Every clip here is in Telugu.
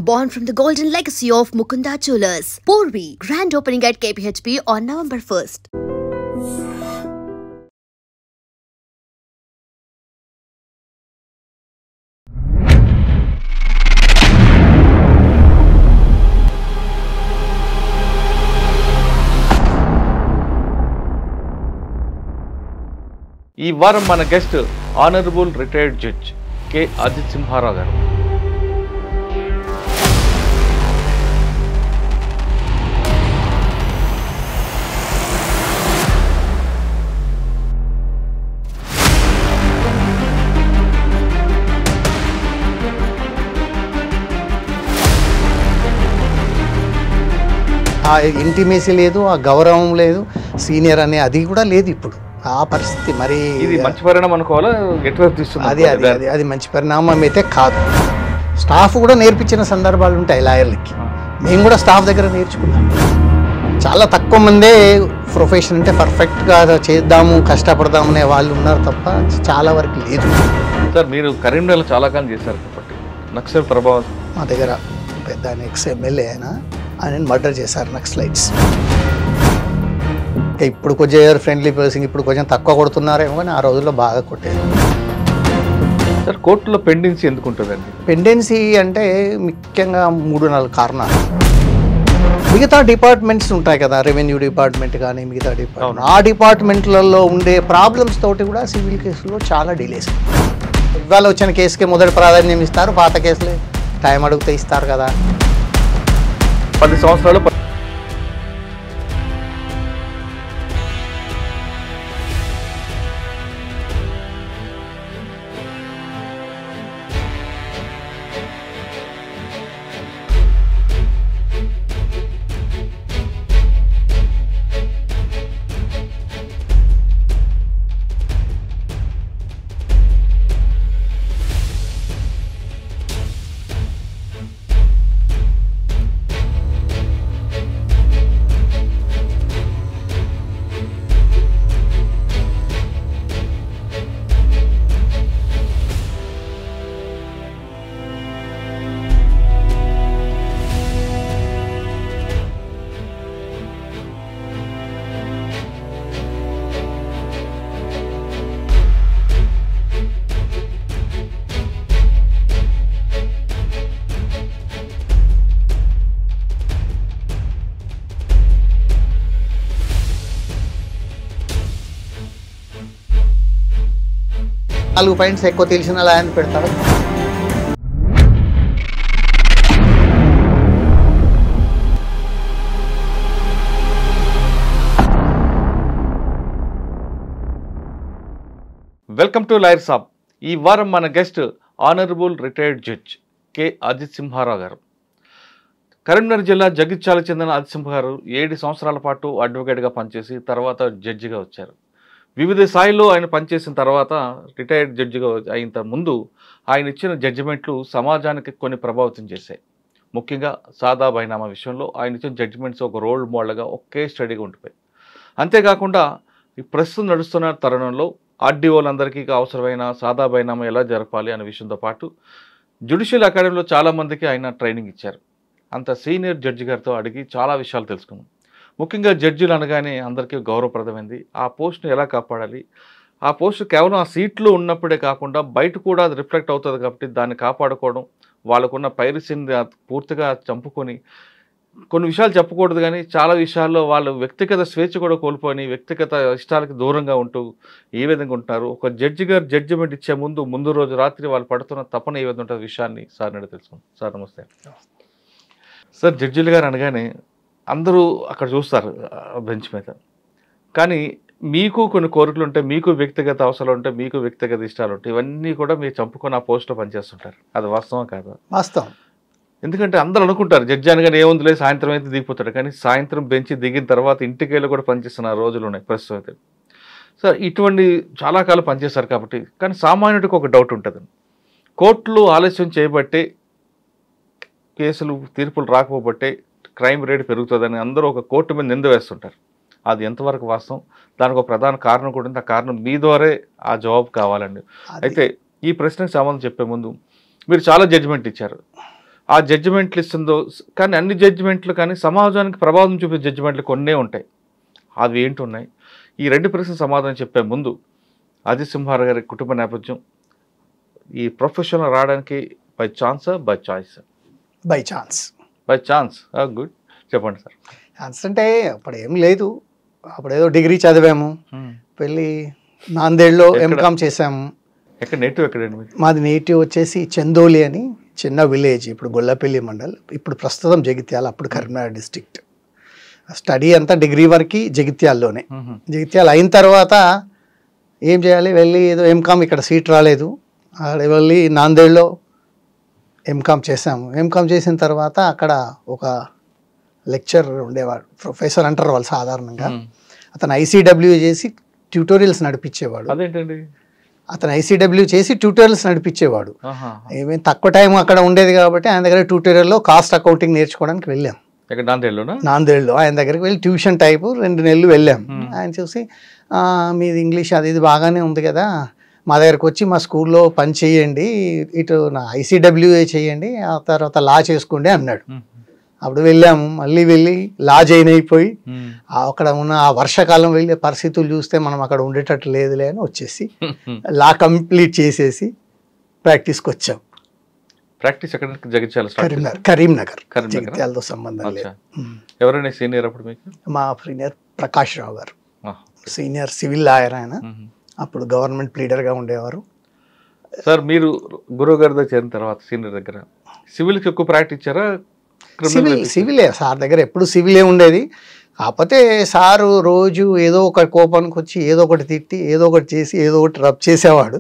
Born from the golden legacy of Mukunda Jewelers. Porvi, grand opening at KPHP on November 1st. ఈ వారం మన guest honourable retired judge K Ajit Simharao garu. ఆ ఇంటిమేసీ లేదు, ఆ గౌరవం లేదు, సీనియర్ అనే అది కూడా లేదు ఇప్పుడు. ఆ పరిస్థితి మరి ఇది మంచి పరిణామం అనుకోవాలా? ఎటువైపు తీస్తుంది? అది మంచి పరిణామం అయితే కాదు. స్టాఫ్ కూడా నేర్పించిన సందర్భాలు ఉంటాయి లాయర్లకి. మేము కూడా స్టాఫ్ దగ్గర నేర్చుకున్నాం. చాలా తక్కువ మందే ప్రొఫెషన్ అంటే పర్ఫెక్ట్గా చేద్దాము, కష్టపడదాము అనే వాళ్ళు ఉన్నారు తప్ప చాలా వరకు లేదు. సార్, మీరు కరీంనగర్లో చాలా కాలం చేశారు కాబట్టి నక్సల్ ప్రభావం మా దగ్గర పెద్ద ఎక్స్ ఎమ్మెల్యే ఆయన మర్డర్ చేశారు నక్సలైట్స్. ఇప్పుడు కొంచెం ఫ్రెండ్లీ పర్సన్, ఇప్పుడు కొంచెం తక్కువ కొడుతున్నారేమో, కానీ ఆ రోజుల్లో బాగా కొట్టేది. సార్, కోర్టులో పెండెన్సీ ఎందుకు ఉంటుందండి? పెండెన్సీ అంటే ముఖ్యంగా 3-4 కారణాలు. మిగతా డిపార్ట్మెంట్స్ ఉంటాయి కదా, రెవెన్యూ డిపార్ట్మెంట్ కానీ మిగతా డిపార్ట్మెంట్, ఆ డిపార్ట్మెంట్లలో ఉండే ప్రాబ్లమ్స్ తోటి కూడా సివిల్ కేసులో చాలా డిలేస్. ఇవాళ వచ్చిన కేసుకే మొదటి ప్రాధాన్యం ఇస్తారు, పాత కేసులే టైం అడిగితే ఇస్తారు కదా. 10 సంవత్సరాలు నాలుగు పాయింట్స్ ఎక్కువ తెలిసిన లాయర్ని పెడతారు. Welcome to lawyer saab. ఈ వారం మన guest honourable retired judge K Ajit Simharao garu. Karimnagar జిల్లా జగిత్యాలకు చెందిన అజిత్ సింహ గారు 7 సంవత్సరాల పాటు అడ్వకేట్గా పనిచేసి తర్వాత జడ్జిగా వచ్చారు. వివిధ స్థాయిలో ఆయన పనిచేసిన తర్వాత రిటైర్డ్ జడ్జిగా అయిన ముందు ఆయన ఇచ్చిన జడ్జిమెంట్లు సమాజానికి కొన్ని ప్రభావితం చేశాయి. ముఖ్యంగా సాదా బైనామా విషయంలో ఆయన ఇచ్చిన జడ్జిమెంట్స్ ఒక రోల్ మోడల్గా ఒకే స్టడీగా ఉండిపోయాయి. అంతేకాకుండా ఈ ప్రస్తుతం నడుస్తున్న తరుణంలో ఆర్డీఓలందరికీ అవసరమైన సాదా బైనామా ఎలా జరపాలి అనే విషయంతో పాటు జ్యుడిషియల్ అకాడమీలో చాలామందికి ఆయన ట్రైనింగ్ ఇచ్చారు. అంత సీనియర్ జడ్జి గారితో అడిగి చాలా విషయాలు తెలుసుకున్నాం. ముఖ్యంగా జడ్జిలు అనగానే అందరికీ గౌరవప్రదమైంది. ఆ పోస్ట్ను ఎలా కాపాడాలి, ఆ పోస్ట్ కేవలం ఆ సీట్లో ఉన్నప్పుడే కాకుండా బయట కూడా అది రిఫ్లెక్ట్ అవుతుంది కాబట్టి దాన్ని కాపాడుకోవడం, వాళ్ళకున్న పైరసీని పూర్తిగా చంపుకొని కొన్ని విషయాలు చెప్పకూడదు, కానీ చాలా విషయాల్లో వాళ్ళు వ్యక్తిగత స్వేచ్ఛ కూడా కోల్పోయి వ్యక్తిగత ఇష్టాలకి దూరంగా ఉంటూ ఏ విధంగా ఉంటారు. ఒక జడ్జి గారు జడ్జిమెంట్ ఇచ్చే ముందు రోజు రాత్రి వాళ్ళు పడుతున్న తపన ఏ విధంగా ఉంటుంది విషయాన్ని సార్ నడి తెలుసుకుంటాం. సార్ నమస్తే. సార్, జడ్జిలు గారు అనగానే అందరూ అక్కడ చూస్తారు బెంచ్ మీద, కానీ మీకు కొన్ని కోరికలు ఉంటాయి, మీకు వ్యక్తిగత అవసరాలు ఉంటాయి, మీకు వ్యక్తిగత ఇష్టాలు ఉంటాయి. ఇవన్నీ కూడా మీరు చంపుకొని ఆ పోస్ట్లో పనిచేస్తుంటారు. అది వాస్తవం కాదా? వాస్తవం. ఎందుకంటే అందరూ అనుకుంటారు జడ్జి అనగానే ఏముంది లేదు, సాయంత్రం అయితే దిగిపోతాడు, కానీ సాయంత్రం బెంచ్ దిగిన తర్వాత ఇంటికి వెళ్ళి కూడా పనిచేస్తున్న రోజులు ఉన్నాయి ప్రస్తుతం అయితే. సార్, ఇటువంటి చాలా కాలం పనిచేస్తారు కాబట్టి, కానీ సామాన్యుడికి ఒక డౌట్ ఉంటుంది. కోర్టులు ఆలస్యం చేయబట్టే, కేసులు తీర్పులు రాకపోబట్టే క్రైమ్ రేట్ పెరుగుతుందని అందరూ ఒక కోర్టు మీద నింద వేస్తుంటారు. అది ఎంతవరకు వాస్తవం? దానికి ఒక ప్రధాన కారణం కూడా ఉంది. ఆ కారణం మీ ద్వారా ఆ జవాబు కావాలండి. అయితే ఈ ప్రశ్నకు సమాధానం చెప్పే ముందు మీరు చాలా జడ్జిమెంట్ ఇచ్చారు. ఆ జడ్జిమెంట్లు ఇస్తుందో, కానీ అన్ని జడ్జిమెంట్లు కానీ సమాజానికి ప్రభావం చూపే జడ్జిమెంట్లు కొన్నే ఉంటాయి. అవి ఏంటి ఉన్నాయి? ఈ 2 ప్రశ్నలు సమాధానం చెప్పే ముందు అజిత్ సింహార్ గారి కుటుంబ నేపథ్యం, ఈ ప్రొఫెషన్లో రావడానికి బై ఛాన్సా by choice? By chance. By chance. Good, చెప్పండి సార్. ఛాన్స్ అంటే అప్పుడు ఏం లేదు, అప్పుడు ఏదో డిగ్రీ చదివాము, వెళ్ళి నాందేడ్లో ఎంకామ్ చేసాము. ఎక్కడ నేటివ్ ఎక్కడండి మీరు? మాది నేటివ్ వచ్చేసి చందోలి అని చిన్న విలేజ్, ఇప్పుడు గొల్లపల్లి మండల్, ఇప్పుడు ప్రస్తుతం జగిత్యాల, అప్పుడు కరీంనగర్ డిస్ట్రిక్ట్. స్టడీ అంతా డిగ్రీ వరకు జగిత్యాల్లోనే. జగిత్యాల అయిన తర్వాత ఏం చేయాలి, వెళ్ళి ఏదో ఎంకామ్ ఇక్కడ సీట్ రాలేదు, అక్కడ వెళ్ళి నాందేడ్లో ఎంకామ్ చేసాము. ఎంకామ్ చేసిన తర్వాత అక్కడ ఒక లెక్చర్ ఉండేవాడు, ప్రొఫెసర్ అంటారు వాళ్ళు సాధారణంగా. అతను ఐసీడబ్ల్యూ చేసి ట్యూటోరియల్స్ నడిపించేవాడు. అదేంటండి? అతను ఐసీడబ్ల్యూ చేసి ట్యూటోరియల్స్ నడిపించేవాడు. ఏమేమి తక్కువ టైం అక్కడ ఉండేది కాబట్టి ఆయన దగ్గర ట్యూటోరియల్లో కాస్ట్ అకౌంటింగ్ నేర్చుకోవడానికి వెళ్ళాం. నాందేడ్లో ఆయన దగ్గరికి వెళ్ళి ట్యూషన్ టైపు 2 నెలలు వెళ్ళాం. ఆయన చూసి మీది ఇంగ్లీష్ అది ఇది బాగానే ఉంది కదా, మా దగ్గరకు వచ్చి మా స్కూల్లో పని చేయండి, ఇటు నా ఐసీడబ్ల్యూఏ చేయండి, ఆ తర్వాత లా చేసుకోండి అన్నాడు. అప్పుడు వెళ్ళాము, మళ్ళీ వెళ్ళి లా జాయిన్ అయిపోయి అక్కడ ఉన్న ఆ వర్షాకాలం వెళ్ళే పరిస్థితులు చూస్తే మనం అక్కడ ఉండేటట్టు లేదులే అని వచ్చేసి లా కంప్లీట్ చేసేసి ప్రాక్టీస్కి వచ్చాం. ప్రాక్టీస్ ఎక్కడ? జగిత్యాల, కరీంనగర్. జగిత్యాలతో సంబంధం లేదు. ఎవరైనా సీనియర్ అప్పుడు మీకు? మా సీనియర్ ప్రకాష్ రావు గారు, సీనియర్ సివిల్ లాయర్. ఆయన అప్పుడు గవర్నమెంట్ ప్లీడర్గా ఉండేవారు. సార్, మీరు గురువు గారి దగ్గర చేరిన తర్వాత సీనియర్ దగ్గర సివిల్కి ఎక్కువ ప్రాక్టీస్ ఇచ్చారా? సివిలే సార్ దగ్గర ఎప్పుడు సివిలే ఉండేది. కాకపోతే సారు రోజు ఏదో ఒక కోపానికి వచ్చి ఏదో ఒకటి తిట్టి ఏదో ఒకటి చేసి ఏదో ఒకటి రబ్ చేసేవాడు,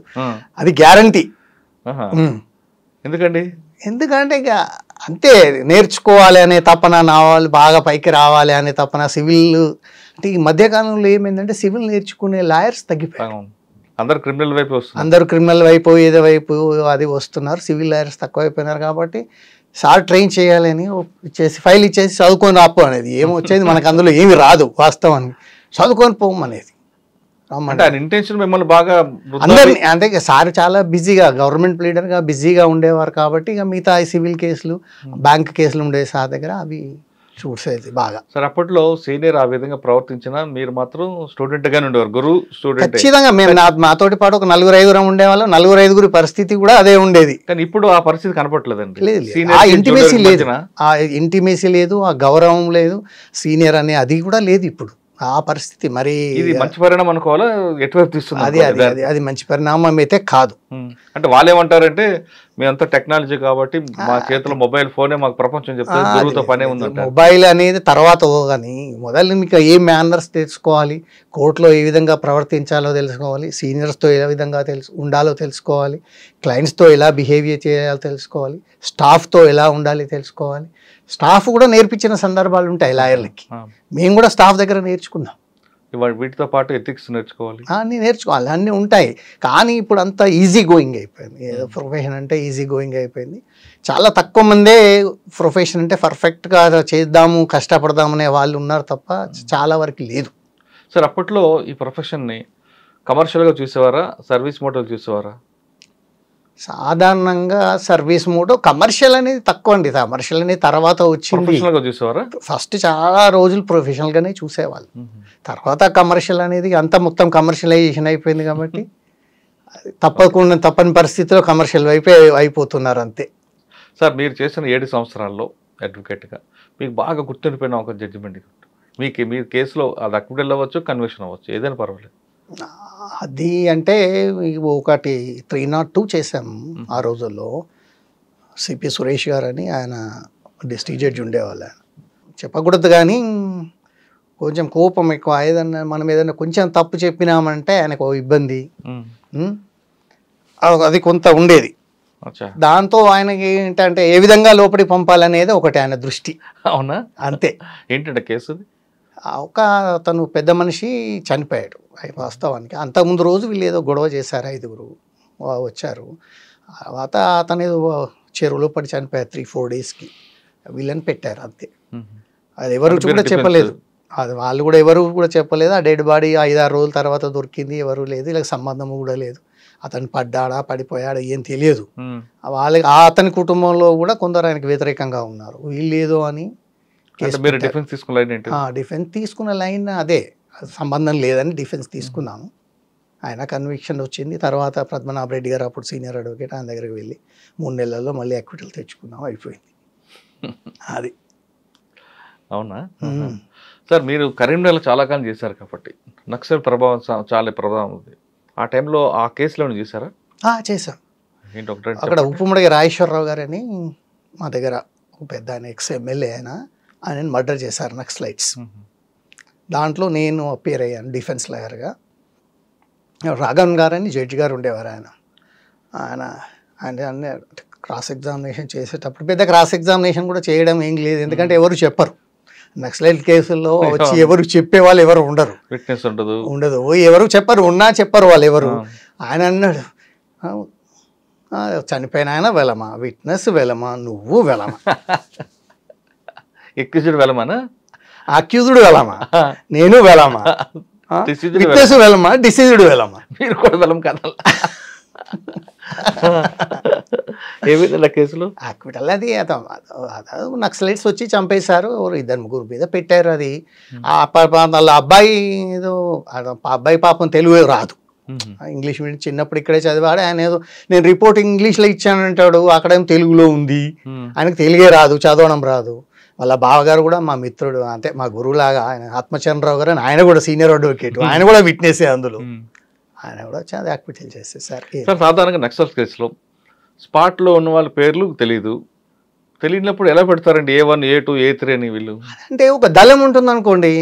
అది గ్యారంటీ. ఎందుకండి? ఎందుకంటే ఇక అంతే, నేర్చుకోవాలి అనే తపన, నా వాళ్ళు బాగా పైకి రావాలి అనే తపన. సివిల్ అంటే ఈ మధ్యకాలంలో ఏమైందంటే సివిల్ నేర్చుకునే లాయర్స్ తగ్గిపోయారు. అందరు క్రిమినల్ వైపు వస్తున్నారు, అందరూ క్రిమినల్ వైపు ఏదో వైపు అది వస్తున్నారు. సివిల్ లాయర్స్ తక్కువైపోయినారు కాబట్టి సార్ ట్రైన్ చేయాలని ఇచ్చేసి ఫైల్ ఇచ్చేసి చదువుకొని రాపు అనేది. ఏమొచ్చేది మనకు అందులో ఏమి రాదు, వాస్తవానికి చదువుకొని పోమనేది. ఇంటెన్షన్ మిమ్మల్ని బాగా అందరినీ అంటే సార్ చాలా బిజీగా గవర్నమెంట్ లీడర్గా బిజీగా ఉండేవారు కాబట్టి ఇక మిగతా సివిల్ కేసులు బ్యాంక్ కేసులు ఉండేవి సార్ దగ్గర, అవి చూసేది బాగా. సార్, అప్పట్లో సీనియర్ ఆ విధంగా ప్రవర్తించినా మీరు మాత్రం స్టూడెంట్ గానే ఉండేవారు, గురువు స్టూడెంట్. ఖచ్చితంగా మేము మాతోటి పాటు ఒక 4-5 ఉండేవాళ్ళం. 4-5 పరిస్థితి కూడా అదే ఉండేది. కానీ ఇప్పుడు ఆ పరిస్థితి కనపట్లేదండి. ఆ ఇంటిమేసీ లేదు, ఆ ఇంటిమేసీ లేదు, ఆ గౌరవం లేదు, సీనియర్ అనే అది కూడా లేదు ఇప్పుడు. ఆ పరిస్థితి మరి ఇది మంచి పరిణామం అనుకోవాలా, ఎటువైపు తీస్తుంది? అది మంచి పరిణామం అయితే కాదు. అంటే వాళ్ళు ఏమంటారంటే మేమంతా టెక్నాలజీ కాబట్టి మా చేతిలో మొబైల్ ఫోనే మాకు ప్రపంచం చెప్తుంది, గురువుతో పనే ఉంది. మొబైల్ అనేది తర్వాత కానీ మొదలు మీకు ఏ మేనర్స్ తెలుసుకోవాలి, కోర్టులో ఏ విధంగా ప్రవర్తించాలో తెలుసుకోవాలి, సీనియర్స్తో ఏ విధంగా ఉండాలో తెలుసుకోవాలి, క్లయింట్స్తో ఎలా బిహేవియర్ చేయాలో తెలుసుకోవాలి, స్టాఫ్తో ఎలా ఉండాలి తెలుసుకోవాలి. స్టాఫ్ కూడా నేర్పించిన సందర్భాలు ఉంటాయి లాయర్లకి. మేము కూడా స్టాఫ్ దగ్గర నేర్చుకున్నాం. వీటితో పాటు ఎథిక్స్ నేర్చుకోవాలి, అన్నీ నేర్చుకోవాలి, అన్నీ ఉంటాయి. కానీ ఇప్పుడు అంతా ఈజీ గోయింగ్ అయిపోయింది. ఏదో ప్రొఫెషన్ అంటే ఈజీ గోయింగ్ అయిపోయింది. చాలా తక్కువ మందే ప్రొఫెషన్ అంటే పర్ఫెక్ట్గా చేద్దాము కష్టపడదామనే వాళ్ళు ఉన్నారు తప్ప చాలా వరకు లేదు. సార్, అప్పట్లో ఈ ప్రొఫెషన్ని కమర్షియల్గా చూసేవారా, సర్వీస్ మోడల్ చూసేవారా? సాధారణంగా సర్వీస్ మోడ్, కమర్షియల్ అనేది తక్కువ అండి. కమర్షియల్ అనేది తర్వాత వచ్చింది. ఫస్ట్ చాలా రోజులు ప్రొఫెషనల్గానే చూసేవాళ్ళు, తర్వాత కమర్షియల్ అనేది అంతా మొత్తం కమర్షియలైజేషన్ అయిపోయింది కాబట్టి తప్పని పరిస్థితిలో కమర్షియల్ వైపే అయిపోతున్నారు అంతే. సార్, మీరు చేసిన 7 సంవత్సరాల్లో అడ్వకేట్గా మీకు బాగా గుర్తుండిపోయిన ఒక జడ్జిమెంట్ మీరు కేసులో అది అక్విడల్ అవ్వచ్చు, కన్విక్షన్ అవ్వచ్చు, ఏదైనా పర్వాలేదు. అది అంటే ఒకటి 302 చేసాము ఆ రోజుల్లో. సిపి సురేష్ గారు అని ఆయన డిస్ట్రిక్ట్ జడ్జి ఉండేవాళ్ళు. ఆయన చెప్పకూడదు కానీ కొంచెం కోపం ఎక్కువ. మనం ఏదైనా కొంచెం తప్పు చెప్పినామంటే ఆయనకు ఇబ్బంది, అది కొంత ఉండేది. దాంతో ఆయనకి ఏంటంటే ఏ విధంగా లోపలికి పంపాలనేది ఒకటి ఆయన దృష్టి. అవునా? అంతే. ఏంటంటే కేసు తను పెద్ద మనిషి చనిపోయాడు వాస్తవానికి. అంతకుముందు రోజు వీళ్ళు ఏదో గొడవ చేశారు, 5 వచ్చారు. తర్వాత అతను ఏదో చెరువులో పడి చనిపోయారు 3-4 డేస్కి. వీళ్ళని పెట్టారు అంతే. అది ఎవరు కూడా చెప్పలేదు, అది వాళ్ళు కూడా ఎవరు కూడా చెప్పలేదు. ఆ డెడ్ బాడీ 5-6 రోజుల తర్వాత దొరికింది, ఎవరు లేదు, ఇలా సంబంధం కూడా లేదు. అతను పడ్డాడా పడిపోయాడా ఏం తెలియదు. వాళ్ళకి అతని కుటుంబంలో కూడా కొందరు ఆయనకు వ్యతిరేకంగా ఉన్నారు. వీళ్ళు ఏదో అని డిఫెన్స్ తీసుకున్న లైన్ అదే, సంబంధం లేదని డిఫెన్స్ తీసుకున్నాము. ఆయన కన్విక్షన్ వచ్చింది. తర్వాత పద్మనాభ రెడ్డి గారు అప్పుడు సీనియర్ అడ్వకేట్, ఆయన దగ్గరికి వెళ్ళి 3 నెలల్లో మళ్ళీ ఎక్విటల్ తెచ్చుకున్నాం, అయిపోయింది. అది అవునా సార్? మీరు కరీంనగర్లో చాలా కాలం చేశారు కాబట్టి నక్సల్ ప్రభావం చాలా ప్రభావం ఉంది. ఆ టైంలో ఆ కేసులో చూసారా? చేశాం. అక్కడ ఉప్పుముడిగ రాజేశ్వరరావు గారని మా దగ్గర పెద్ద ఆయన ఎక్స్-ఎమ్మెల్యే ఆయన మర్డర్ చేశారు నక్సలైట్స్. దాంట్లో నేను అపేర్ అయ్యాను డిఫెన్స్ లాయర్గా. రాఘవన్ గారని జడ్జి గారు ఉండేవారు. ఆయన క్రాస్ ఎగ్జామినేషన్ చేసేటప్పుడు పెద్ద క్రాస్ ఎగ్జామినేషన్ కూడా చేయడం ఏం లేదు, ఎందుకంటే ఎవరు చెప్పరు. నక్సలైట్ కేసుల్లో వచ్చి ఎవరు చెప్పేవాళ్ళు ఎవరు ఉండదు, ఎవరు చెప్పరు, ఉన్నా చెప్పరు వాళ్ళు ఎవరు. ఆయన అన్నాడు, చనిపోయిన ఆయన వెలమా, విట్నెస్ వెలమా, నువ్వు వెలమా, అక్యూజ్డ్ వెలమానా, అక్యూజ్డ్ వెలమా, నేను వెలమా, విట్నెస్ వెలమా, డిసీజ్డ్ వెలమా, మీరు కూడా వెలం కదా. ఏమైంది కేసులు? హాస్పిటల్ అది నక్సలైట్స్ వచ్చి చంపేశారు, 2-3 మీద పెట్టారు. అది వాళ్ళ అబ్బాయి ఏదో, అబ్బాయి పాపం తెలుగు రాదు, ఇంగ్లీష్ మీడియం చిన్నప్పుడు ఇక్కడే చదివాడు. ఆయన ఏదో నేను రిపోర్ట్ ఇంగ్లీష్లో ఇచ్చానంటాడు, అక్కడేమో తెలుగులో ఉంది, ఆయనకు తెలుగే రాదు, చదవడం రాదు. వాళ్ళ బావగారు కూడా మా మిత్రుడు, అంటే మా గురువులాగా ఆయన ఆత్మచంద్రరావు గారు, ఆయన కూడా సీనియర్ అడ్వకేట్, ఆయన కూడా విట్నెసే అందులో. ఆయన కూడా చాలా యాక్టివిటీలు చేసేసారు. సాధారణంగా నక్సల్స్ కేసులో స్పాట్లో ఉన్న వాళ్ళ పేర్లు తెలియనప్పుడు ఎలా పెడతారండి? A1, A2, A3 అని వీళ్ళు? అంటే ఒక దళం ఉంటుంది అనుకోండి,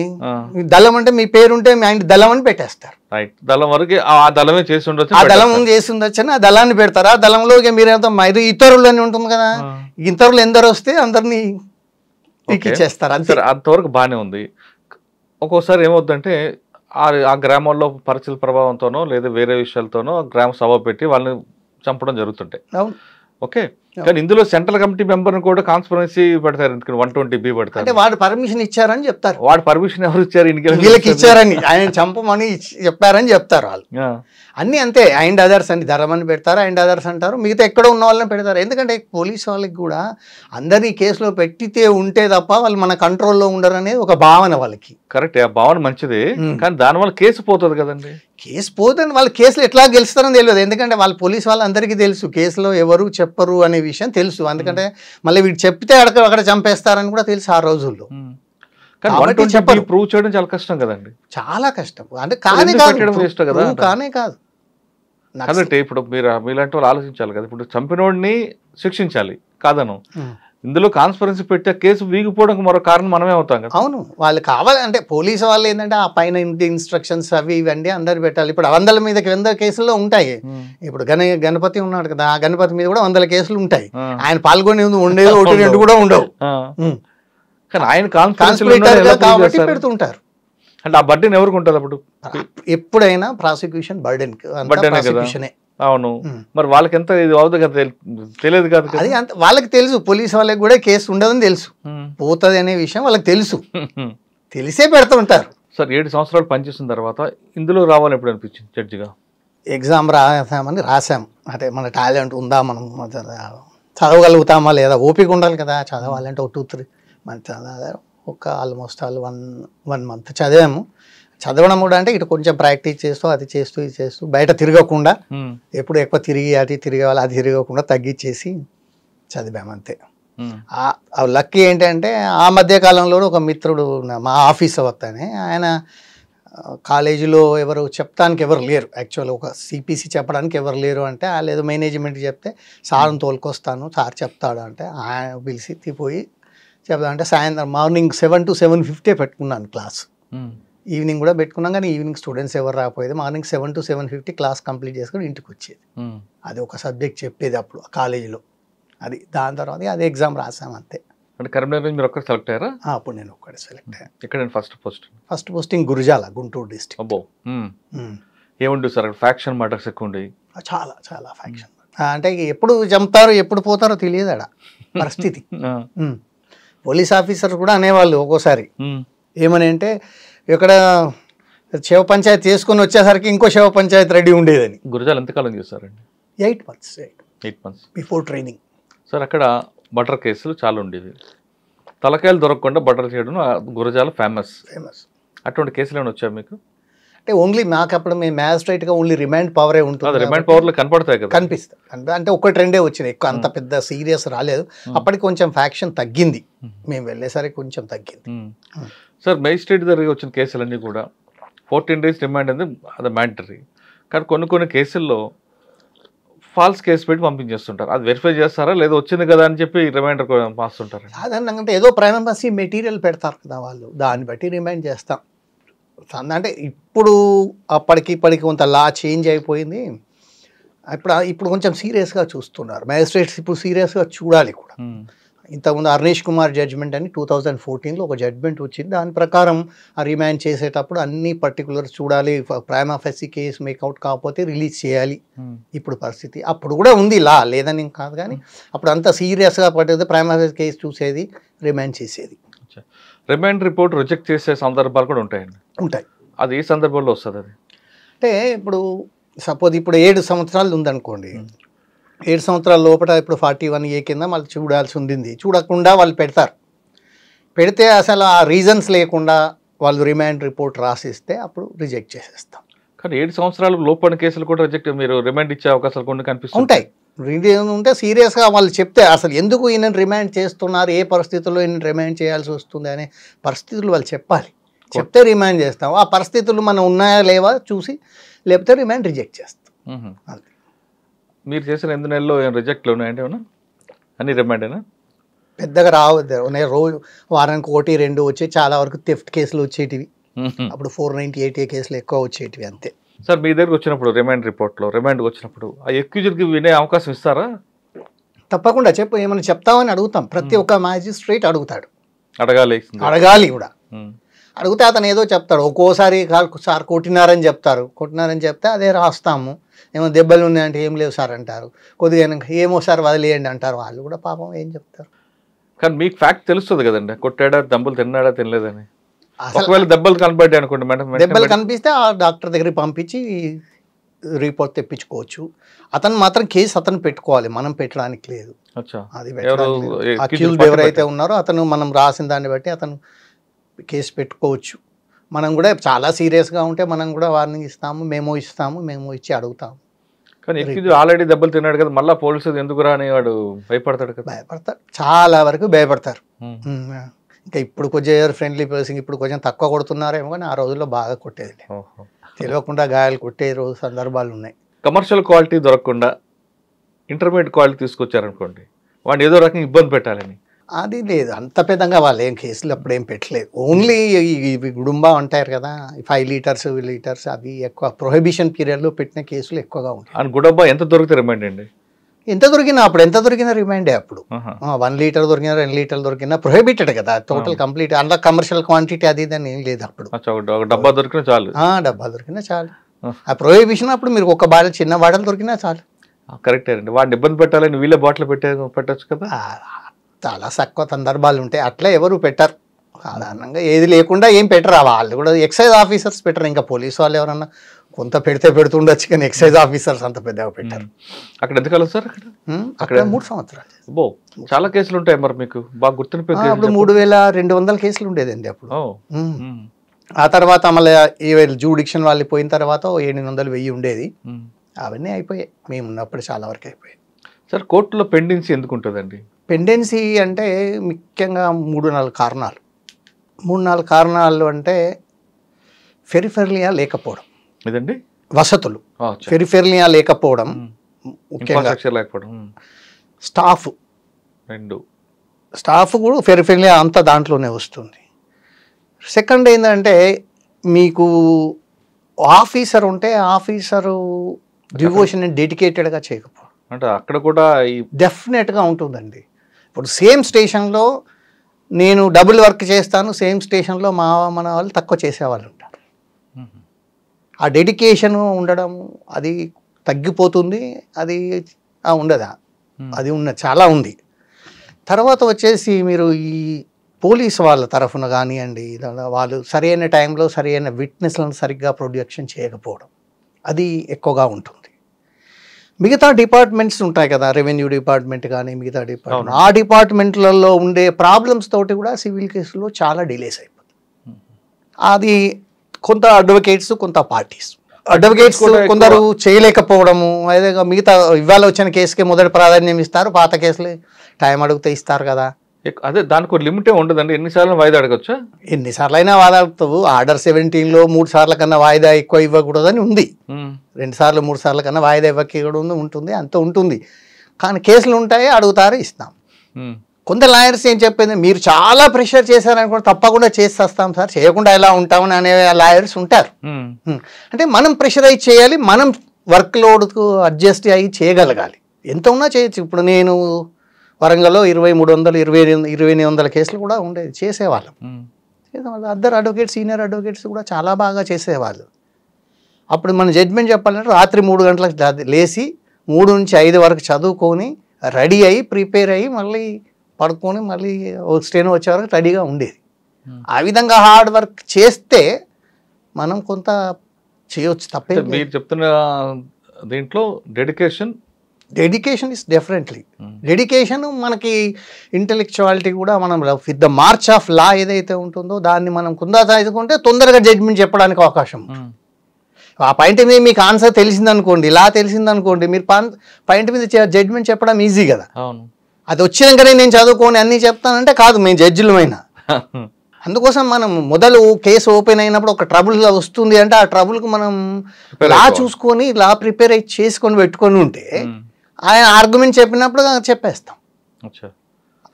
దళం అంటే మీ పేరు ఉంటే మీ ఆయన దళం అని పెట్టేస్తారు. రైట్, దళం వరకు ఆ దళమే చేసి ఉండొచ్చు, ఆ దళం చేసి ఉండొచ్చు అని ఆ దళాన్ని పెడతారు. ఆ దళంలో మీరేంతో ఇతరులు అని ఉంటుంది కదా, ఇతరులు ఎందరు వస్తే అందరినీ ఎక్కిచ్చేస్తారు. అంతవరకు బాగానే ఉంది. ఒక్కోసారి ఏమవుతుందంటే ఆ గ్రామాల్లో పరిస్థితుల ప్రభావంతోనో లేదా వేరే విషయాలతోనో గ్రామ సభ పెట్టి వాళ్ళని చంపడం జరుగుతుంటాయి. ఓకే, కానీ ఇందులో సెంట్రల్ కమిటీ మెంబర్ని కూడా కాన్స్పరెన్సీ పెడతారు, 120B పెడతారు. అంటే వాడు పర్మిషన్ ఇచ్చారని చెప్తారు. వాడు పర్మిషన్ ఎవరు ఇచ్చారు? వీళ్ళకి ఇచ్చారని, ఆయన చంపమని చెప్పారని చెప్తారు వాళ్ళు. అన్నీ అంతే, అండ్ అదర్స్ అని ధరమని పెడతారు, అండ్ అదర్స్ అంటారు, మిగతా ఎక్కడో ఉన్న వాళ్ళని పెడతారు. ఎందుకంటే పోలీసు వాళ్ళకి కూడా అందరినీ కేసులో పెట్టితే ఉంటే తప్ప వాళ్ళు మన కంట్రోల్లో ఉండరు అనేది ఒక భావన వాళ్ళకి. కరెక్ట్, ఆ భావన మంచిది, కానీ దానివల్ల కేసు పోతుంది కదండి. కేసు పోతుంది, వాళ్ళ కేసులు ఎట్లా గెలుస్తారని తెలియదు. ఎందుకంటే వాళ్ళ పోలీసు వాళ్ళందరికీ తెలుసు కేసులో ఎవరు చెప్పరు అనే విషయం తెలుసు. ఎందుకంటే మళ్ళీ వీడు చెప్తే అక్కడ చంపేస్తారని కూడా తెలుసు ఆ రోజుల్లో. ప్రూవ్ చేయడం చాలా కష్టం కదండి. చాలా కష్టం, అంటే కానే కాదు. కాబట్టి ఇప్పుడు మీలాంటి వాళ్ళు ఆలోచించాలి కదా, ఇప్పుడు చంపినోడిని శిక్షించాలి కాదను, ఇందులో కాన్స్పరెన్సీ పెట్టే కేసు వీగిపోవడం మరో కారణం మనమే అవుతాం కదా. అవును, వాళ్ళు కావాలంటే పోలీసు వాళ్ళు ఏంటంటే ఆ పైన ఇన్స్ట్రక్షన్స్ అవి ఇవ్వండి అందరు పెట్టాలి. ఇప్పుడు 100 మీద 100 కేసుల్లో ఉంటాయి. ఇప్పుడు గణపతి ఉన్నాడు కదా, ఆ గణపతి మీద కూడా 100 కేసులు ఉంటాయి. ఆయన పాల్గొని ఉండేది 1-2 కూడా ఉండవు. కానీ ఆయన కాబట్టి పెడుతుంటారు. అంటే ఆ బర్డెన్ ఎవరికి ఉంటుంది అప్పుడు? ఎప్పుడైనా ప్రాసిక్యూషన్ బర్డెన్. అవును, మరి వాళ్ళకి ఎంత ఇది అవుతుంది కదా, తెలియదు కదా. అది అంత వాళ్ళకి తెలుసు, పోలీసు వాళ్ళకి కూడా కేసు ఉండదని తెలుసు, పోతుంది అనే విషయం వాళ్ళకి తెలుసు, తెలిసే పెడుతుంటారు. సార్ 7 సంవత్సరాలు పనిచేసిన తర్వాత ఇందులో రావాలని ఎప్పుడు అనిపించింది జడ్జిగా? ఎగ్జామ్ రాసామని రాసాం, అంటే మన టాలెంట్ ఉందా, మనం చదవగలుగుతామా లేదా, ఓపిక ఉండాలి కదా చదవాలంటే. 2-3 మంత్ ఒక ఆల్మోస్ట్ 1 మంత్ చదివాము. చదవడం కూడా అంటే ఇటు కొంచెం ప్రాక్టీస్ చేస్తూ అది చేస్తూ ఇది చేస్తూ బయట తిరగకుండా, ఎప్పుడు ఎక్కువ తిరిగి తిరగాలి అది తిరగకుండా తగ్గించేసి చదివామంతే. లక్కీ ఏంటంటే ఆ మధ్యకాలంలో ఒక మిత్రుడు మా ఆఫీస్ వస్తానే, ఆయన కాలేజీలో ఎవరు చెప్తానికి ఎవరు లేరు, యాక్చువల్గా ఒక CPC చెప్పడానికి ఎవరు లేరు అంటే, లేదు మేనేజ్మెంట్ చెప్తే సార్ని తోలుకొస్తాను, సార్ చెప్తాడు అంటే ఆయన పిలిచి తీపోయి చెప్తానంటే సాయంత్రం మార్నింగ్ 7 to 7:50 పెట్టుకున్నాను క్లాస్. ఈవినింగ్ కూడా పెట్టుకున్నాం, కానీ ఈవినింగ్ స్టూడెంట్స్ ఎవరు రాకపోయేది. మార్నింగ్ 7 to 7:50 క్లాస్ కంప్లీట్ చేసుకొని ఇంటికి వచ్చేది. అది ఒక సబ్జెక్ట్ చెప్పేది అప్పుడు కాలేజీలో. అది దాని తర్వాత అది ఎగ్జామ్ రాసాం అంతే. అంటే కరీంనగర్ మీరు ఒక్కరు సెలెక్ట్ అయ్యారా? అప్పుడు నేను ఒక్కడే సెలెక్ట్ అయ్యాను. ఇక్కడ first posting Gurajala, Guntur district. అబ్బో, ఏముంటుంది సార్ ఫ్యాక్షన్ మర్డర్స్ ఎక్కువ ఉండేవి? చాలా చాలా ఫ్యాక్షన్, అంటే ఎప్పుడు చంపుతారో ఎప్పుడు పోతారో తెలియదు ఆడ పరిస్థితి. పోలీస్ ఆఫీసర్ కూడా అనేవాళ్ళు ఒక్కోసారి ఏమని అంటే, ఇక్కడ శివ పంచాయతీ చేసుకుని వచ్చేసరికి ఇంకో శివ పంచాయతీ రెడీ ఉండేదని. గురజాల ఎంతకాలం చేశారండి? 8 months 8 months before training. Sir అక్కడ బటర్ కేసులు చాలా ఉండేవి. తలకాయలు దొరకకుండా బటర్ చేయడం గురజాల ఫేమస్. అటువంటి కేసులు ఏమైనా వచ్చాయి మీకు? అంటే ఓన్లీ మాకు అప్పుడు మేము మ్యాజిస్ట్రేట్గా ఓన్లీ రిమాండ్ పవరే ఉంటుంది. రిమాండ్ పవర్లో కనపడతాయి కదా? కనిపిస్తాయి. అంటే ఒకటి రెండే వచ్చినాయి, ఎక్కువ అంత పెద్ద సీరియస్ రాలేదు. అప్పటికి కొంచెం ఫ్యాక్షన్ తగ్గింది, మేము వెళ్ళేసరికి కొంచెం తగ్గింది. సార్ మేజిస్ట్రేట్ దగ్గర వచ్చిన కేసులన్నీ కూడా 14 days రిమాండ్ అనేది అది మ్యాండటరీ. కానీ కొన్ని కేసుల్లో ఫాల్స్ కేసు పెట్టి పంపించేస్తుంటారు. అది వెరిఫై చేస్తారా లేదా వచ్చింది కదా అని చెప్పి రిమైండర్ పాస్తుంటారు? సాధారణంగా అంటే ఏదో ప్రైమసీ మెటీరియల్ పెడతారు కదా వాళ్ళు, దాన్ని బట్టి రిమైండ్ చేస్తాం. అంటే ఇప్పుడు ఇప్పటికి కొంత లా చేంజ్ అయిపోయింది. ఇప్పుడు కొంచెం సీరియస్గా చూస్తున్నారు మ్యాజిస్ట్రేట్స్, ఇప్పుడు సీరియస్గా చూడాలి కూడా. ఇంతకుముందు అర్నేష్ కుమార్ జడ్జ్మెంట్ అని 2014లో ఒక జడ్జ్మెంట్ వచ్చింది. దాని ప్రకారం ఆ రిమాండ్ చేసేటప్పుడు అన్ని పర్టికులర్స్ చూడాలి. ప్రైమా ఫెసీ కేసు మేకౌట్ కాకపోతే రిలీజ్ చేయాలి. ఇప్పుడు పరిస్థితి అప్పుడు కూడా ఉంది లా, లేదని కాదు, కానీ అప్పుడు అంత సీరియస్గా పట్టేది ప్రైమా ఫెసీ కేసు చూసేది, రిమాండ్ చేసేది. రిమాండ్ రిపోర్ట్ రిజెక్ట్ చేసే సందర్భాలు కూడా ఉంటాయండి? ఉంటాయి. అది ఏ సందర్భంలో వస్తుంది? అది అంటే ఇప్పుడు సపోజ్ ఇప్పుడు 7 సంవత్సరాలు ఉందనుకోండి, 7 సంవత్సరాల లోపల ఇప్పుడు 41A కింద మళ్ళీ చూడాల్సి ఉంది. చూడకుండా వాళ్ళు పెడితే అసలు ఆ రీజన్స్ లేకుండా వాళ్ళు రిమాండ్ రిపోర్ట్ రాసిస్తే అప్పుడు రిజెక్ట్ చేసేస్తాం. కానీ 7 సంవత్సరాలు లోపల కేసులు కూడా రిజెక్ట్, మీరు రిమాండ్ ఇచ్చే అవకాశాలు కొన్ని కనిపిస్తాయి. ఉంటాయి. ఉంటే సీరియస్గా వాళ్ళు చెప్తే అసలు ఎందుకు ఈయన రిమాండ్ చేస్తున్నారు, ఏ పరిస్థితుల్లో ఈయన రిమాండ్ చేయాల్సి వస్తుంది అనే పరిస్థితులు వాళ్ళు చెప్పాలి. చెప్తే రిమాండ్ చేస్తాం. ఆ పరిస్థితులు మనం ఉన్నాయా లేవా చూసి, లేకపోతే రిమాండ్ రిజెక్ట్ చేస్తాం. అంతే. మీరు చేసిన 8 నెలల్లో రిజెక్ట్లు ఉన్నాయంటే ఏమన్నా? అన్ని రిమాండేనా? పెద్దగా రావద్దు, రోజు వారానికి 1-2 వచ్చే, చాలా వరకు థెఫ్ట్ కేసులు వచ్చేటివి. అప్పుడు 498A కేసులు ఎక్కువ వచ్చేటివి, అంతే. సార్ మీ దగ్గరకు వచ్చినప్పుడు రిమాండ్కి వచ్చినప్పుడు ఆ ఎక్యూజ్డ్కి వినే అవకాశం ఇస్తారా? తప్పకుండా ఏమైనా చెప్తామని అడుగుతాం. ప్రతి ఒక్క మ్యాజిస్ట్రేట్ అడుగుతాడు, అడగాలి కూడా. అడిగితే అతను ఏదో చెప్తాడు. ఒక్కోసారి సార్ కొట్టినారని చెప్తే అదే రాస్తాము. ఏమో దెబ్బలు ఉన్నాయంటే ఏం లేవు సార్ అంటారు. కొద్దిగా ఏమో సార్ వదిలేయండి అంటారు. వాళ్ళు కూడా పాపం ఏం చెప్తారు. కానీ మీకు ఫ్యాక్ట్ తెలుస్తుంది కదండి, కొట్టాడా, దెబ్బలు తిన్నాడా తినలేదని. ఒకవేళ దెబ్బలు కనబడ్డాయి అనుకోండి మేడం, దెబ్బలు కనిపిస్తే ఆ డాక్టర్ దగ్గరికి పంపించి రిపోర్ట్ తెప్పించుకోవచ్చు. అతను మాత్రం కేసు అతను పెట్టుకోవాలి, మనం పెట్టడానికి లేదు. అది అక్యూజ్డ్ ఎవరైతే ఉన్నారో అతను మనం రాసిన దాన్ని బట్టి అతను కేసు పెట్టుకోవచ్చు. మనం కూడా చాలా సీరియస్గా ఉంటే మనం కూడా వార్నింగ్ ఇస్తాము, మేము ఇచ్చి అడుగుతాము. కానీ ఆల్రెడీ దెబ్బలు తిన్నాడు కదా, మళ్ళీ పోలీసులు ఎందుకు రాని వాడు భయపడతాడు కదా? భయపడతారు, చాలా వరకు భయపడతారు. ఇంకా ఇప్పుడు కొంచెం ఫ్రెండ్లీ పర్సన్, ఇప్పుడు కొంచెం తక్కువ కొడుతున్నారేమో, కానీ ఆ రోజుల్లో బాగా కొట్టేది. తెలియకుండా గాయాలు కొట్టే రోజు సందర్భాలు ఉన్నాయి. కమర్షియల్ క్వాలిటీ దొరకకుండా ఇంటర్మీడియట్ క్వాలిటీ తీసుకొచ్చారనుకోండి, వాడిని ఏదో రకంగా ఇబ్బంది పెట్టాలని. అది లేదు, అంత పెద్దగా వాళ్ళు ఏం కేసులు అప్పుడు ఏం పెట్టలేదు. ఓన్లీ ఇవి గుడుంబా ఉంటారు కదా, 5 లీటర్స్ అవి ఎక్కువ ప్రొహిబిషన్ పీరియడ్లో పెట్టిన కేసులు ఎక్కువగా ఉంటాయి. అని గుడబ్బా ఎంత దొరికితే రిమైండ్ అండి? ఎంత దొరికినా రిమైండే. అప్పుడు 1 లీటర్ దొరికినా 2 లీటర్లు దొరికినా ప్రొహిబిటెడ్ కదా, టోటల్ కంప్లీట్. అందులో కమర్షియల్ క్వాంటిటీ అది ఇదని ఏం లేదు అప్పుడు. డబ్బా దొరికినా చాలు. ఆ ప్రొహిబిషన్ అప్పుడు మీరు ఒక బాటిల్, చిన్న బాటిల్ దొరికినా చాలు. కరెక్టే అండి. వాడిని ఇబ్బంది పెట్టాలని వీళ్ళే బాటిల్ పెట్టచ్చు కదా. చాలా తక్కువ సందర్భాలు ఉంటాయి, అట్లా ఎవరు పెట్టరు. సాధారణంగా ఏది లేకుండా ఏం పెట్టరు. వాళ్ళు కూడా ఎక్సైజ్ ఆఫీసర్స్ పెట్టరు. ఇంకా పోలీసు వాళ్ళు ఎవరన్నా కొంత పెడుతుండొచ్చు, కానీ ఎక్సైజ్ ఆఫీసర్స్ అంత పెద్దగా పెట్టారు. అక్కడ ఎంతకాలం సార్? అక్కడ 3 సంవత్సరాలు. చాలా కేసులు ఉంటాయి మరి మీకు బాగా గుర్తుండిపోయి. అప్పుడు 3200 కేసులు ఉండేదండి అప్పుడు. ఆ తర్వాత మళ్ళీ జూడిక్షన్ వాళ్ళు పోయిన తర్వాత 700-1000 ఉండేది. అవన్నీ అయిపోయాయి, మేము ఉన్నప్పుడు చాలా వరకు అయిపోయాయి. సార్ కోర్టులో పెండెన్సీ ఎందుకు ఉంటుందండి? పెండెన్సీ అంటే ముఖ్యంగా 3-4 కారణాలు. 3-4 కారణాలు అంటే పెరిఫెరలియా లేకపోవడం, ఇదండి వసతులు, పెరిఫెరలియా లేకపోవడం, ముఖ్యంగా స్టాఫ్ కూడా పెరిఫెరలియా అంతా దాంట్లోనే వస్తుంది. సెకండ్ ఏంటంటే మీకు ఆఫీసర్ ఉంటే ఆఫీసరు డివోషన్ డెడికేటెడ్గా చేయకపోవడం, అంటే అక్కడ కూడా డెఫినెట్గా ఉంటుందండి. ఇప్పుడు సేమ్ స్టేషన్లో నేను డబుల్ వర్క్ చేస్తాను, సేమ్ స్టేషన్లో మన వాళ్ళు తక్కువ చేసేవాళ్ళు ఉంటారు. ఆ డెడికేషన్ ఉండడం అది తగ్గిపోతుంది, అది ఉండదా, అది చాలా ఉంది. తర్వాత వచ్చేసి మీరు ఈ పోలీస్ వాళ్ళ తరఫున కానివ్వండి, వాళ్ళు సరైన టైంలో సరైన విట్నెస్లను సరిగ్గా ప్రొడక్షన్ చేయకపోవడం, అది ఎక్కువగా ఉంటుంది. మిగతా డిపార్ట్మెంట్స్ ఉంటాయి కదా, రెవెన్యూ డిపార్ట్మెంట్ కానీ మిగతా డిపార్ట్మెంట్, ఆ డిపార్ట్మెంట్లలో ఉండే ప్రాబ్లమ్స్ తోటి కూడా సివిల్ కేసులో చాలా డిలేస్ అయిపోతుంది. అది కొంత అడ్వకేట్స్, కొంత పార్టీస్. అడ్వకేట్స్ కొందరు చేయలేకపోవడము, అదే మిగతా ఇవాళ వచ్చిన కేసుకే మొదటి ప్రాధాన్యం ఇస్తారు, పాత కేసులు టైం అడిగితే ఇస్తారు కదా. అదే దానికి ఒక లిమిటే ఉండదండి, ఎన్నిసార్లు వాయిదా అడగచ్చా? ఎన్నిసార్లు అయినా వాయిదా అడుగుతావు. ఆర్డర్ 17లో 3 సార్ల కన్నా వాయిదా ఎక్కువ ఇవ్వకూడదని ఉంది. 2 సార్లు 3 సార్ల కన్నా వాయిదా ఇవ్వకూడదు ఉంటుంది, అంత ఉంటుంది. కానీ కేసులు ఉంటాయి, అడుగుతారు, ఇస్తాం. కొంత లాయర్స్ ఏం చెప్పింది, మీరు చాలా ప్రెషర్ చేశారనుకోండి తప్పకుండా చేసేస్తాం సార్, చేయకుండా ఎలా ఉంటామని అనే లాయర్స్ ఉంటారు. అంటే మనం ప్రెషరైజ్ చేయాలి, మనం వర్క్ లోడ్కు అడ్జస్ట్ అయ్యి చేయగలగాలి. ఎంత ఉన్నా చేయొచ్చు. ఇప్పుడు నేను వరంగల్లో 2300 2800 కేసులు కూడా ఉండేది, చేసేవాళ్ళం. అద్దరు అడ్వకేట్స్, సీనియర్ అడ్వకేట్స్ కూడా చాలా బాగా చేసేవాళ్ళు. అప్పుడు మన జడ్జిమెంట్ చెప్పాలంటే రాత్రి 3 గంటలకు లేచి 3 నుంచి 5 వరకు చదువుకొని రెడీ అయ్యి ప్రిపేర్ అయ్యి మళ్ళీ పడుకొని మళ్ళీ స్టేన్ వచ్చే వరకు రెడీగా ఉండేది. ఆ విధంగా హార్డ్ వర్క్ చేస్తే మనం కొంత చేయొచ్చు, తప్పే. మీరు చెప్తున్న దీంట్లో డెడికేషన్ ఇస్ డెఫినెట్లీ. డెడికేషన్ మనకి ఇంటెలెక్చువాలిటీ కూడా మనం with the March of law ఏదైతే ఉంటుందో దాన్ని మనం కొనసాగించుకుంటే తొందరగా జడ్జిమెంట్ చెప్పడానికి అవకాశం. ఆ పాయింట్ మీద మీకు ఆన్సర్ తెలిసిందనుకోండి, లా తెలిసిందనుకోండి, మీరు పాయింట్ మీద జడ్జిమెంట్ చెప్పడం ఈజీ కదా. అది వచ్చినాకనే నేను చదువుకొని అన్నీ చెప్తానంటే కాదు, మేము జడ్జిలమైనా. అందుకోసం మనం మొదలు కేసు ఓపెన్ అయినప్పుడు ఒక ట్రబుల్ వస్తుంది అంటే ఆ ట్రబుల్కి మనం లా చూసుకొని లా ప్రిపేర్ అయ్యి చేసుకొని పెట్టుకొని ఉంటే ఆయన ఆర్గ్యుమెంట్ చెప్పినప్పుడు చెప్పేస్తాం.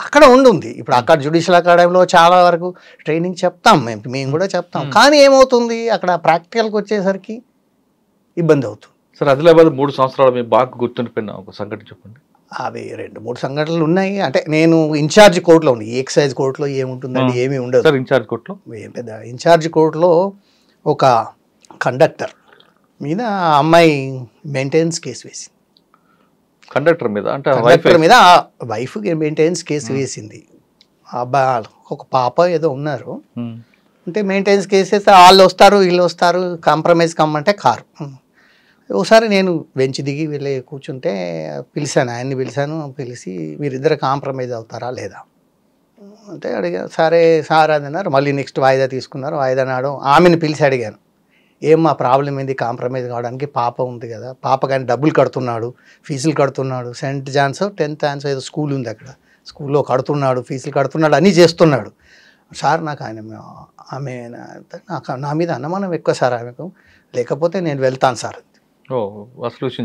అక్కడ ఉంటుంది. ఇప్పుడు అక్కడ జ్యుడిషియల్ అకాడమీలో చాలా వరకు ట్రైనింగ్ చెప్తాం, మేము కూడా చెప్తాం. కానీ ఏమవుతుంది, అక్కడ ప్రాక్టికల్కి వచ్చేసరికి ఇబ్బంది అవుతుంది. సార్, ఆదిలాబాద్ 3 సంవత్సరాలు మీకు బాగా గుర్తుండిపోయిన ఒక సంఘటన చెప్పండి. అవి 2-3 సంఘటనలు ఉన్నాయి. అంటే నేను ఇన్ఛార్జ్ కోర్టులో ఉంది, ఎక్సైజ్ కోర్టులో ఏముంటుందండి, ఏమీ ఉండదు సార్. ఇన్ఛార్జ్ కోర్టులో ఏం పెద్ద ఇన్ఛార్జ్ కోర్టులో ఒక కండక్టర్ మీద అమ్మాయి మెయింటెనెన్స్ కేసు వేసింది. కండక్టర్ మీద అంటే కండక్టర్ మీద వైఫ్ మెయింటెనెన్స్ కేసు వేసింది. అబ్బాయి ఒక పాప ఏదో ఉన్నారు. అంటే మెయింటెనెన్స్ కేసు వేస్తే వాళ్ళు వస్తారు వీళ్ళు వస్తారు, కాంప్రమైజ్ కమ్మంటే కారు. ఒకసారి నేను బెంచ్ దిగి వెళ్ళి కూర్చుంటే పిలిచాను, ఆయన్ని పిలిచి మీరిద్దరు కాంప్రమైజ్ అవుతారా లేదా అంటే అడిగా. సరే సార్ అని అన్నారు. మళ్ళీ నెక్స్ట్ వాయిదా తీసుకున్నారు. వాయిదా నాడు ఆమెను పిలిచి అడిగాను, ఏం మా ప్రాబ్లం ఏంది కాంప్రమైజ్ కావడానికి, పాప ఉంది కదా, పాప కానీ డబ్బులు కడుతున్నాడు, ఫీజులు కడుతున్నాడు, సెంట్ జాన్స్ 10th ఆన్స్ ఏదో స్కూల్ ఉంది అక్కడ, స్కూల్లో కడుతున్నాడు, ఫీజులు కడుతున్నాడు, అన్నీ చేస్తున్నాడు. సార్ నాకు ఆమె నాకు నా మీద అనుమానం ఎక్కువ సార్ ఆమెకు, లేకపోతే నేను వెళ్తాను సార్.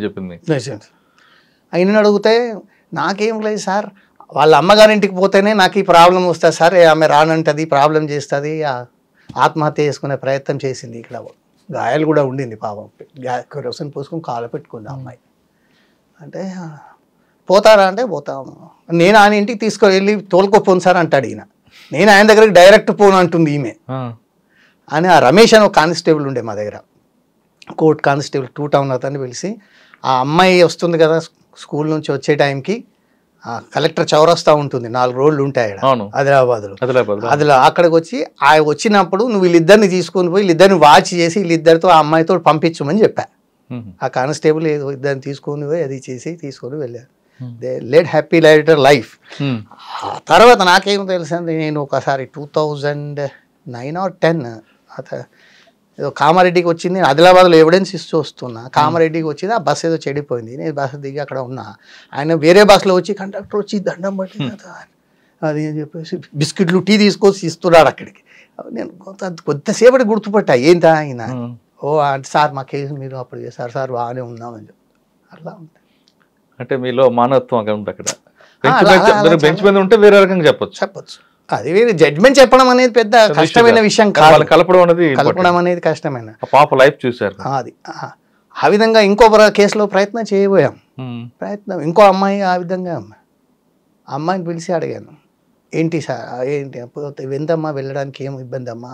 చెప్పింది. ఆయన అడిగితే నాకేం లేదు సార్, వాళ్ళ అమ్మగారింటికి పోతేనే నాకు ఈ ప్రాబ్లం వస్తుంది సార్, ఆమె రానంటది, ప్రాబ్లం చేస్తుంది, ఆత్మహత్య చేసుకునే ప్రయత్నం చేసింది, ఇక్కడ గాయాలు కూడా ఉండింది పాపం, కెరోసిన్ పోసుకొని కాలు పెట్టుకుంది అమ్మాయి. అంటే పోతారా అంటే పోతాము. నేను ఆయన ఇంటికి తీసుకువెళ్ళి తోలుకోపోను సార్ అంటాడు ఈయన. నేను ఆయన దగ్గరికి డైరెక్ట్ పోను అంటుంది ఈమె అని. ఆ రమేష్ అని ఒక కానిస్టేబుల్ ఉండే మా దగ్గర, కోర్ట్ కానిస్టేబుల్ 2 టౌన్ అతన్ని పిలిచి, ఆ అమ్మాయి వస్తుంది కదా స్కూల్ నుంచి వచ్చే టైంకి కలెక్టర్ చౌరస్తా ఉంటుంది, 4 రోడ్లు ఉంటాయి ఆదిలాబాద్లో. అక్కడికి వచ్చి వచ్చినప్పుడు నువ్వు వీళ్ళిద్దరిని తీసుకొని పోయి వీళ్ళిద్దరిని వాచ్ చేసి వీళ్ళిద్దరితో ఆ అమ్మాయితో పంపించమని చెప్పా. ఆ కానిస్టేబుల్ ఏదో ఇద్దరిని తీసుకొని పోయి అది చేసి తీసుకొని వెళ్ళారు. They led happy life. తర్వాత నాకేమో తెలిసింది, నేను ఒకసారి 2009 or 10 ఏదో కామారెడ్డికి వచ్చింది, ఆదిలాబాద్లో ఎవిడెన్స్ ఇస్తూ వస్తున్నా, కామారెడ్డికి వచ్చింది, ఆ బస్సు ఏదో చెడిపోయింది, నేను బస్సు దిగి అక్కడ ఉన్నా, ఆయన వేరే బస్సులో వచ్చి కండక్టర్ వచ్చి దండం పట్టి అది అని చెప్పేసి బిస్కెట్లు టీ తీసుకొచ్చి ఇస్తున్నాడు అక్కడికి. నేను కొద్దిసేపటి గుర్తుపట్టా ఏంటా ఆయన, ఓ అంటే సార్ మా కేసు మీరు అప్పుడు చేశారు సార్, బాగానే ఉన్నామని చెప్పి. అట్లా ఉంటుంది. అంటే మీలో మానవత్వం ఉంది అక్కడ. బెంచ్ మీద ఉంటే వేరే రకంగా చెప్పొచ్చు. అది వేరే జడ్జ్మెంట్ చెప్పడం అనేది పెద్ద కష్టమైన విషయం కాదు, కలపడం అనేది కష్టమైన. పాప లైఫ్ చూసారు అది. ఆ విధంగా ఇంకో కేసులో ప్రయత్నం చేయబోయాం. ఇంకో అమ్మాయి ఆ విధంగా అమ్మాయిని పిలిచి అడిగాను, ఏంటి సార్ ఏంటి ఎంతమ్మా వెళ్ళడానికి ఏం ఇబ్బంది అమ్మా.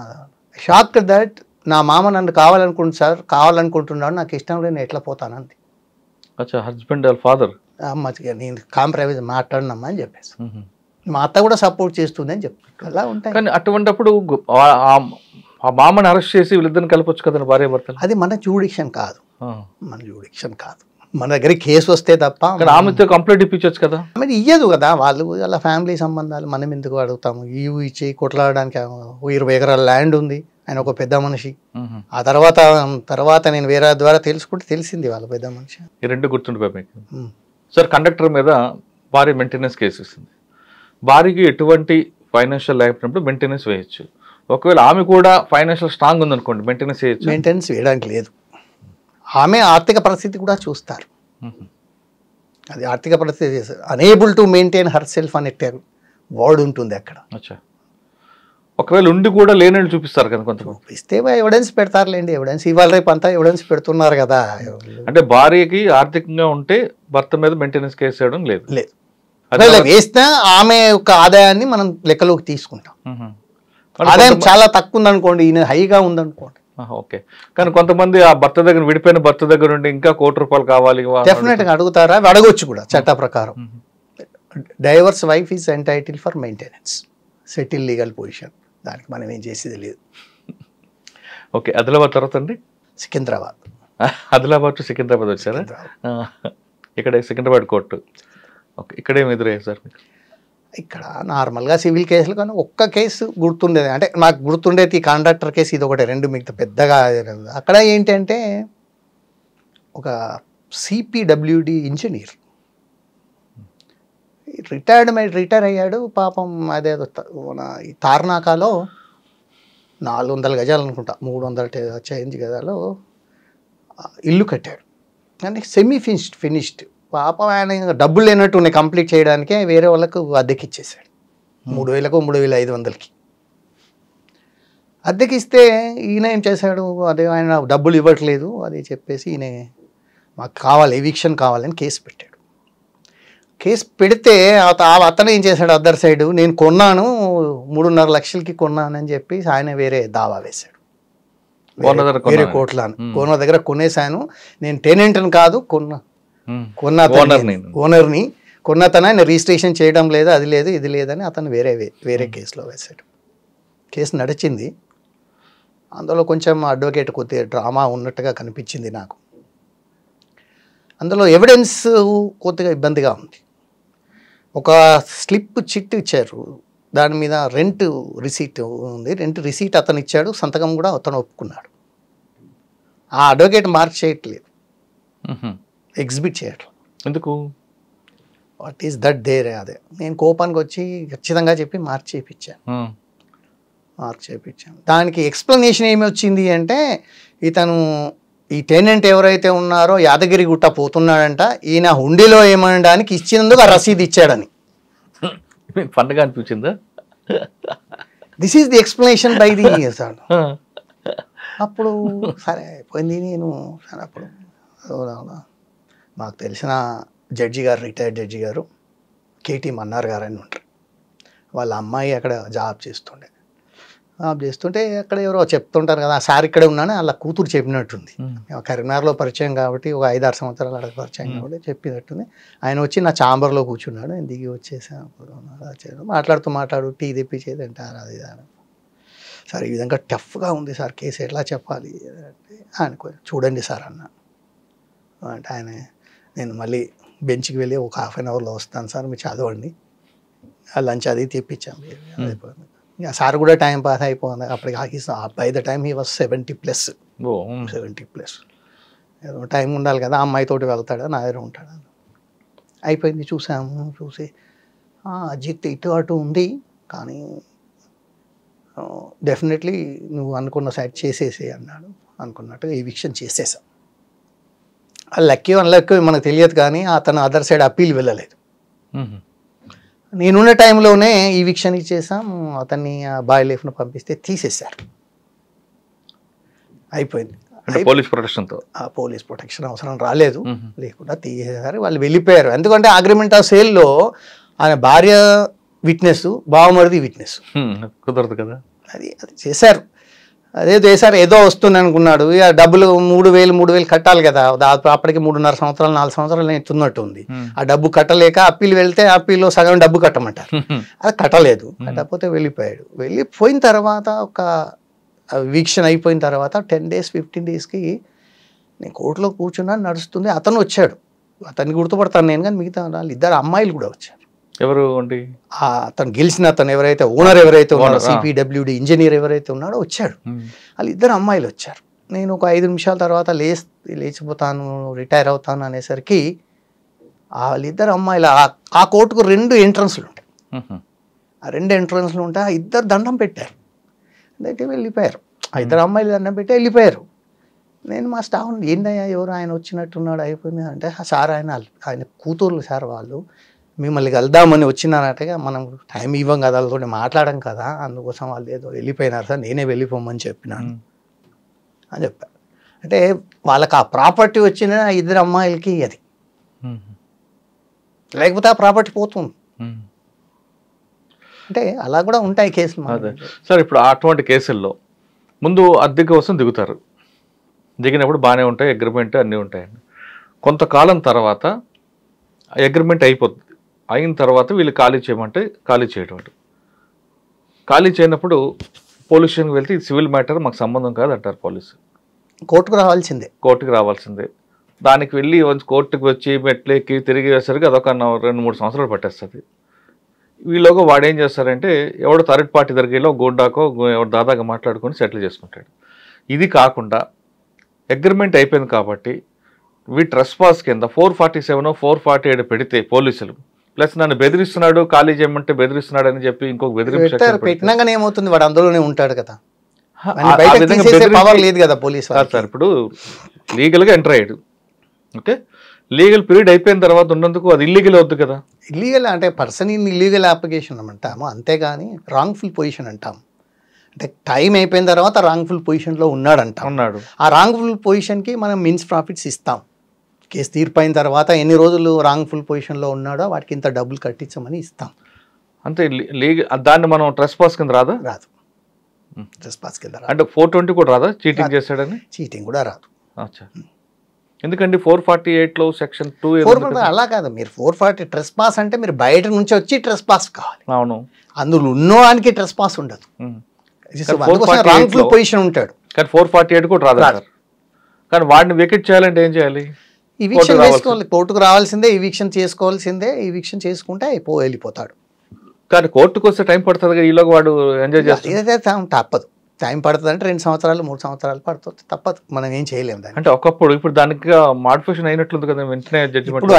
షాక్ దట్ నా మామ నన్ను కావాలనుకుంటున్నాడు, నాకు ఇష్టం లేదు, నేను ఎట్లా పోతానంది. హస్బెండ్ ఫాదర్ నేను కాంప్రమైజ్ మాట్లాడినమ్మా అని చెప్పేసి. మా అత్త కూడా సపోర్ట్ చేస్తుంది అని చెప్తారు. అలా ఉంటాయి. కానీ అటువంటిప్పుడు ఆ మామని అరెస్ట్ చేసి వీళ్ళిద్దరిని కలపొచ్చు కదా భార్య భర్తలు. అది మన జ్యూడిక్షన్ కాదు, మన దగ్గర కేసు వస్తే తప్ప. ఆమెతో కంప్లైంట్ ఇప్పించవచ్చు కదా. మరి ఇయ్యదు కదా వాళ్ళు, అలా ఫ్యామిలీ సంబంధాలు మనం ఎందుకు అడుగుతాము. ఇచ్చి కొట్లాడడానికి 20 ఎకరాల ల్యాండ్ ఉంది, ఆయన ఒక పెద్ద మనిషి. ఆ తర్వాత నేను వేరే ద్వారా తెలుసుకుంటే తెలిసింది వాళ్ళ పెద్ద మనిషి. ఈ రెండు గుర్తుండిపోయి మీకు. సార్, కండక్టర్ మీద భారీ మెయింటెనెన్స్ కేసు ఇస్తుంది. భార్యకి ఎటువంటి ఫైనాన్షియల్ లేకపోయినప్పుడు మెయింటెనెన్స్ వేయచ్చు. ఒకవేళ ఆమె కూడా ఫైనాన్షియల్ స్ట్రాంగ్ ఉందనుకోండి, మెయింటెనెన్స్ చేయొచ్చు. మెయింటెనెన్స్ వేయడానికి లేదు, ఆమె ఆర్థిక పరిస్థితి కూడా చూస్తారు. అది ఆర్థిక పరిస్థితి unable to maintain her self అనే వర్డ్ ఉంటుంది అక్కడ. ఒకవేళ ఉండి కూడా లేనట్టు చూపిస్తారు కదా కొంత. చూపిస్తే ఎవిడెన్స్ పెడతారులేండి, ఎవిడెన్స్ ఇవాళ రేపు అంతా ఎవిడెన్స్ పెడుతున్నారు కదా. అంటే భార్యకి ఆర్థికంగా ఉంటే భర్త మీద మెయింటెనెన్స్ కేసు వేయడం లేదు. వేస్తే ఆమె యొక్క ఆదాయాన్ని మనం లెక్కలోకి తీసుకుంటాం. ఆదాయం చాలా తక్కువ ఉందనుకోండి, ఈయన హైగా ఉందనుకోండి. ఓకే, కానీ కొంతమంది ఆ భర్త దగ్గర విడిపోయిన భర్త దగ్గర ఉండి ఇంకా ₹1,00,00,000 కావాలి, డెఫినెట్ గా అడుగుతారా? అడగొచ్చు కూడా చట్ట ప్రకారం. Divorce wife is entitle for maintenance, settle legal position. దానికి మనం ఏం చేసేది లేదు. ఓకే, ఆదిలాబాద్ తర్వాత అండి సికింద్రాబాద్. ఆదిలాబాద్ టు సికింద్రాబాద్ వచ్చారా? ఇక్కడ సికింద్రాబాద్ కోర్టు. ఓకే, ఇక్కడేమి ఎదురయ్యారు సార్ మీకు? ఇక్కడ నార్మల్గా సివిల్ కేసులు, కానీ ఒక్క కేసు గుర్తుండేది, అంటే నాకు గుర్తుండేది ఈ కాంట్రాక్టర్ కేసు, ఇది ఒకటి. రెండు మిగతా పెద్దగా అక్కడ ఏంటంటే ఒక CPWD ఇంజనీర్ రిటైర్ అయ్యాడు పాపం. అదేదో మన ఈ తార్నాకాలో 400 గజాలు అనుకుంటా, 300 చేంజ్ గజాలు ఇల్లు కట్టాడు. కానీ ఫినిష్డ్. పాపం ఆయన డబ్బులు లేనట్టు ఉన్నాయి కంప్లీట్ చేయడానికే, వేరే వాళ్ళకు అద్దెకి ఇచ్చేసాడు. 3,000 3,500కి అద్దెకిస్తే ఈయన ఏం చేశాడు, అదే ఆయన డబ్బులు ఇవ్వట్లేదు అది చెప్పేసి ఈయన మాకు కావాలి, ఎవిక్షన్ కావాలని కేసు పెట్టాడు. కేసు పెడితే అతను ఏం చేశాడు, అదర్ సైడ్ నేను కొన్నాను 3.5 లక్షలకి కొన్నానని చెప్పి ఆయన వేరే దావా వేశాడు. వేరే కోట్లను ఓనర్ దగ్గర కొనేశాను, నేను టెనెంట్ని కాదు ఓనర్ని కొన్నతను ఆయన రిజిస్ట్రేషన్ చేయడం లేదు, అది లేదు ఇది లేదని అతను వేరే కేసులో వేశాడు. కేసు నడిచింది. అందులో కొంచెం అడ్వకేట్ కొద్దిగా డ్రామా ఉన్నట్టుగా కనిపించింది నాకు. అందులో ఎవిడెన్స్ కొద్దిగా ఇబ్బందిగా ఉంది. ఒక స్లిప్ చిట్ ఇచ్చారు, దాని మీద రెంట్ రిసీట్ ఉంది. రెంట్ రిసీట్ అతను ఇచ్చాడు, సంతకం కూడా అతను ఒప్పుకున్నాడు. ఆ అడ్వకేట్ మార్క్ చేయట్లేదు, ఎగ్జిబిట్ చేయట్లేదు. ఎందుకు? What is that there? అదే నేను కోపానికి వచ్చి ఖచ్చితంగా చెప్పి మార్క్ చేయించాను. దానికి ఎక్స్ప్లెనేషన్ ఏమి వచ్చింది అంటే, ఇతను ఈ టెనెంట్ ఎవరైతే ఉన్నారో యాదగిరి గుట్ట పోతున్నాడంట, ఈయన హుండీలో ఏమనడానికి ఇచ్చినందుకు ఆ రసీదు ఇచ్చాడని. పండుగ అనిపించిందా? This is the explanation by the sir. అప్పుడు సరే అయిపోయింది. నేను సరే అప్పుడు మాకు తెలిసిన జడ్జి గారు, రిటైర్డ్ జడ్జి గారు KT మన్నార్ గారు అని ఉంటారు. వాళ్ళ అమ్మాయి అక్కడ జాబ్ చేస్తుంటే అక్కడ ఎవరో చెప్తుంటారు కదా, సార్ ఇక్కడే ఉన్నాను వాళ్ళ కూతురు చెప్పినట్టుంది. కరీంనగర్లో పరిచయం కాబట్టి ఒక 5-6 సంవత్సరాలు అక్కడ పరిచయం కాబట్టి చెప్పినట్టుంది. ఆయన వచ్చి నా ఛాంబర్లో కూర్చున్నాడు, నేను దిగి వచ్చేసాను. మాట్లాడుతూ టీ తెప్పించేది అంటారు అది అని. సార్ ఈ విధంగా టఫ్గా ఉంది సార్ కేసు, ఎట్లా చెప్పాలి అంటే అనుకో చూడండి సార్ అన్న. అంటే ఆయన నేను మళ్ళీ బెంచ్కి వెళ్ళి ఒక 1/2 అవర్లో వస్తాను సార్, మీరు చదవండి. లంచ్ అది తెప్పించాము. అయిపోయింది. సార్ కూడా టైం పాస్ అయిపోయింది. అప్పటికి by the time he was 70+. 70+. ఏదో టైం ఉండాలి కదా, అమ్మాయితోటి వెళ్తాడా నా దగ్గర ఉంటాడా. అయిపోయింది. చూసి అజిత్ ఇటు అటు ఉంది, కానీ డెఫినెట్లీ నువ్వు అనుకున్న సైడ్ చేసేసి అన్నాడు. అనుకున్నట్టుగా ఎవిక్షన్ చేసేసాం. లక్కీ అన్లక్కీ మనకు తెలియదు, కానీ అతను అదర్ సైడ్ అప్పీల్ వెళ్ళలేదు. నేనున్న టైంలోనే ఎవిక్షన్ ఇచ్చేసాం. అతన్ని బాయ్ లైఫ్ను పంపిస్తే తీసేశారు. అయిపోయింది. పోలీస్ ప్రొటెక్షన్ అవసరం రాలేదు, లేకుండా తీసేశారు. వాళ్ళు వెళ్ళిపోయారు. ఎందుకంటే అగ్రిమెంట్ ఆఫ్ సేల్లో ఆయన భార్య విట్నెస్, బావమరిది విట్నెస్, కుదరదు కదా. అది చేశారు. అదే దేశారు ఏదో వస్తుంది అనుకున్నాడు. ఇక డబ్బులు 3,000 కట్టాలి కదా, అప్పటికి 3.5 సంవత్సరాలు 4 సంవత్సరాలు ఎత్తున్నట్టు ఉంది. ఆ డబ్బు కట్టలేక అప్పీల్ వెళ్తే అప్పీల్లో సగం డబ్బు కట్టమంటారు. అది కట్టలేదు. కట్టకపోతే వెళ్ళిపోయిన తర్వాత ఒక వీక్షణ అయిపోయిన తర్వాత 10 days 15 daysకి నేను కోర్టులో కూర్చున్నాను, నడుస్తుంది. అతను వచ్చాడు, అతన్ని గుర్తుపడతాను నేను, కానీ మిగతా వాళ్ళు 2 అమ్మాయిలు కూడా వచ్చారు. ఎవరు అండి? అతను గెలిచిన అతను ఎవరైతే ఓనర్ ఎవరైతే ఉన్నాడో, CPWD ఇంజనీర్ ఎవరైతే ఉన్నాడో వచ్చాడు. వాళ్ళు 2 అమ్మాయిలు వచ్చారు. నేను ఒక 5 నిమిషాల తర్వాత లేచిపోతాను, రిటైర్ అవుతాను అనేసరికి వాళ్ళిద్దరు అమ్మాయిలు ఆ కోర్టుకు 2 ఎంట్రన్స్లు ఉంటాయి. ఆ 2 ఎంట్రన్స్లు ఉంటాయి. ఆ 2 దండం పెట్టారు, అయితే వెళ్ళిపోయారు. ఆ 2 అమ్మాయిలు దండం పెట్టి వెళ్ళిపోయారు. నేను మా స్టాఫ్ ఏంటయ్యా ఎవరు ఆయన వచ్చినట్టున్నాడు అయిపోయింది అంటే, సార్ ఆయన కూతుర్లు సార్, వాళ్ళు మిమ్మల్ని కలుద్దామని వచ్చినారటగా, మనం టైం ఇవ్వం కదా, వాళ్ళతో మాట్లాడడం కదా, అందుకోసం వాళ్ళు ఏదో వెళ్ళిపోయినారు సార్, నేనే వెళ్ళిపోమని చెప్పినాను అని చెప్పారు. అంటే వాళ్ళకి ఆ ప్రాపర్టీ వచ్చిన 2 అమ్మాయిలకి అది, లేకపోతే ఆ ప్రాపర్టీ పోతుంది. అంటే అలా కూడా ఉంటాయి కేసులు. సార్ ఇప్పుడు అటువంటి కేసుల్లో ముందు అద్దె కోసం దిగుతారు, దిగినప్పుడు బాగానే ఉంటాయి, అగ్రిమెంట్ అన్నీ ఉంటాయండి. కొంతకాలం తర్వాత అగ్రిమెంట్ అయిపోతుంది, అయిన తర్వాత వీళ్ళు ఖాళీ చేయమంటే ఖాళీ చేయడం. ఖాళీ చేయనప్పుడు పోలీస్ స్టేషన్కి వెళ్తే ఇది సివిల్ మ్యాటర్, మాకు సంబంధం కాదు అంటారు పోలీసు. కోర్టుకు రావాల్సిందే. దానికి వెళ్ళి కోర్టుకు వచ్చి మెట్లెక్కి తిరిగి వేసరికి అదొక 2-3 సంవత్సరాలు పట్టేస్తుంది. వీళ్ళగా వాడు ఏం చేస్తారంటే, ఎవడో థర్డ్ పార్టీ దగ్గరలో గోండాకో ఎవడు దాదాగా మాట్లాడుకొని సెటిల్ చేసుకుంటాడు. ఇది కాకుండా అగ్రిమెంట్ అయిపోయింది కాబట్టి ట్రెస్పాస్ కింద 447 448 పెడితే పోలీసులు, ప్లస్ నన్ను బెదిరిస్తున్నాడు, ఖాళీ చేయమంటే బెదిరిస్తున్నాడు అని చెప్పి ఇంకొక బెదిరింపు పెట్టినాగానే ఏమవుతుంది, వాడు అందులోనే ఉంటాడు కదా, లేదు కదా పోలీస్ సార్. ఇప్పుడు లీగల్గా ఎంటర్ అయ్యాడు, ఓకే, లీగల్ పీరియడ్ అయిపోయిన తర్వాత ఉన్నందుకు అది ఇల్లీగల్ అవుద్ది కదా. ఇల్లీగల్ అంటే పర్సన్ ఇన్ ఇల్లీగల్ అప్లికేషన్ అంటాము, అంతేగాని రాంగ్ఫుల్ పొజిషన్ అంటాం. అంటే టైం అయిపోయిన తర్వాత రాంగ్ఫుల్ పొజిషన్లో ఉన్నాడు. ఆ రాంగ్ఫుల్ పొజిషన్కి మనం మీన్స్ ప్రాఫిట్స్ ఇస్తాం. కేసు తీర్పైన తర్వాత ఎన్ని రోజులు రాంగ్ఫుల్ పొజిషన్లో ఉన్నాడో వాటికి ఇంత డబ్బులు కట్టించమని ఇస్తాం. అంతే. దాన్ని మనం ట్రెస్పాస్ కింద రాదు. ట్రెస్పాస్ కింద అంటే 420 కూడా రాదా, చీటింగ్ చేశాడని? చీటింగ్ కూడా రాదు. ఎందుకండి 448లో సెక్షన్ 2 అలా కాదు, మీరు 440 ట్రెస్పాస్ అంటే మీరు బయట నుంచి వచ్చి ట్రెస్పాస్ కావాలి. అవును, అందులో ఉన్నవానికి ట్రెస్పాస్ ఉండదు, రాంగ్ఫుల్ పొజిషన్ ఉంటాడు. కానీ 448 కూడా రాదు. కానీ వాడిని వెకెట్ చేయాలంటే ఏం చేయాలి? ఈవిక్షన్ చేసుకోవాలి, కోర్టుకు రావాల్సిందే, ఈవిక్షన్ చేసుకోవాల్సిందే. ఈవిక్షన్ చేసుకుంటే వెళ్ళిపోతాడు. కానీ కోర్టుకు వస్తే టైం పడుతుంది, ఈలోగా వాడు ఎంజాయ్ చేస్తాడు. తప్పదు, టైం పడుతుంది అంటే 2 సంవత్సరాలు 3 సంవత్సరాలు పడుతుంది, తప్పదు, మనం ఏం చేయలేము దాన్ని. అంటే ఒకప్పుడు, ఇప్పుడు దానికి మాడిఫికేషన్ అయినట్లుంది కదా వెంటనే జడ్జిమెంట్. ఇప్పుడు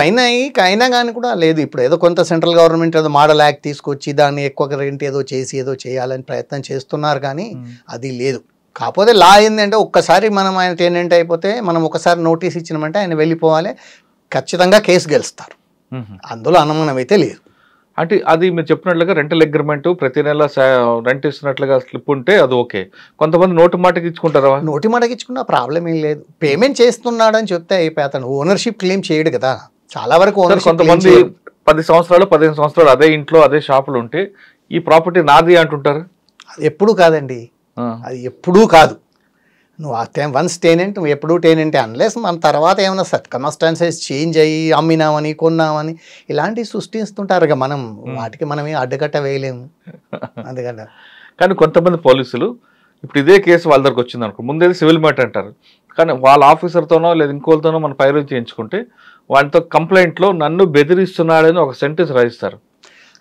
అయినా కానీ కూడా లేదు. ఇప్పుడు ఏదో కొంత సెంట్రల్ గవర్నమెంట్ ఏదో మోడల్ యాక్ట్ తీసుకొచ్చి దాన్ని ఎక్కువ రెంట్ ఏదో చేయాలని ప్రయత్నం చేస్తున్నారు, కానీ అది లేదు. కాకపోతే లా ఏంటంటే ఒక్కసారి మనం ఆయన టెనెంట్ అయిపోతే మనం ఒకసారి నోటీస్ ఇచ్చినామంటే ఆయన వెళ్ళిపోవాలి, ఖచ్చితంగా కేసు గెలుస్తారు, అందులో అనుమానం అయితే లేదు. అంటే అది మీరు చెప్పినట్లుగా రెంటల్ అగ్రిమెంట్ ప్రతి నెల రెంట్ ఇస్తున్నట్లుగా స్లిప్ ఉంటే అది ఓకే. కొంతమంది నోటి మాటకి ఇచ్చుకుంటారా? నోటి మాటకి ఇచ్చుకున్నా ప్రాబ్లం ఏం లేదు, పేమెంట్ చేస్తున్నాడని చెప్తే అయిపోయి అతను ఓనర్షిప్ క్లెయిమ్ చేయడు కదా. చాలా వరకు కొంతమంది 10 సంవత్సరాలు 15 సంవత్సరాలు అదే ఇంట్లో అదే షాపులు ఉంటే ఈ ప్రాపర్టీ నాది అంటుంటారు. అది ఎప్పుడు కాదండి, అది ఎప్పుడూ కాదు. నువ్వు వన్స్ టెనెంట్, నువ్వు ఎప్పుడూ టెనెంటే, అన్లెస్ మన తర్వాత ఏమైనా సర్కమ్స్టాన్సెస్ చేంజ్ అయ్యి అమ్మినామని కొన్నామని ఇలాంటివి సృష్టిస్తుంటారు కదా, వాటికి మనమే అడ్డగట్ట వేయలేము. అందుకని కానీ కొంతమంది పోలీసులు ఇప్పుడు ఇదే కేసు వాళ్ళ దగ్గరకు వచ్చింది అనుకో, ముందేది సివిల్ మ్యాటర్ అంటారు, కానీ వాళ్ళ ఆఫీసర్తోనో లేదా ఇంకోళ్ళతోనో మన పైరు చేయించుకుంటే వాళ్ళతో కంప్లైంట్లో నన్ను బెదిరిస్తున్నాడని ఒక సెంటెన్స్ రాయిస్తారు.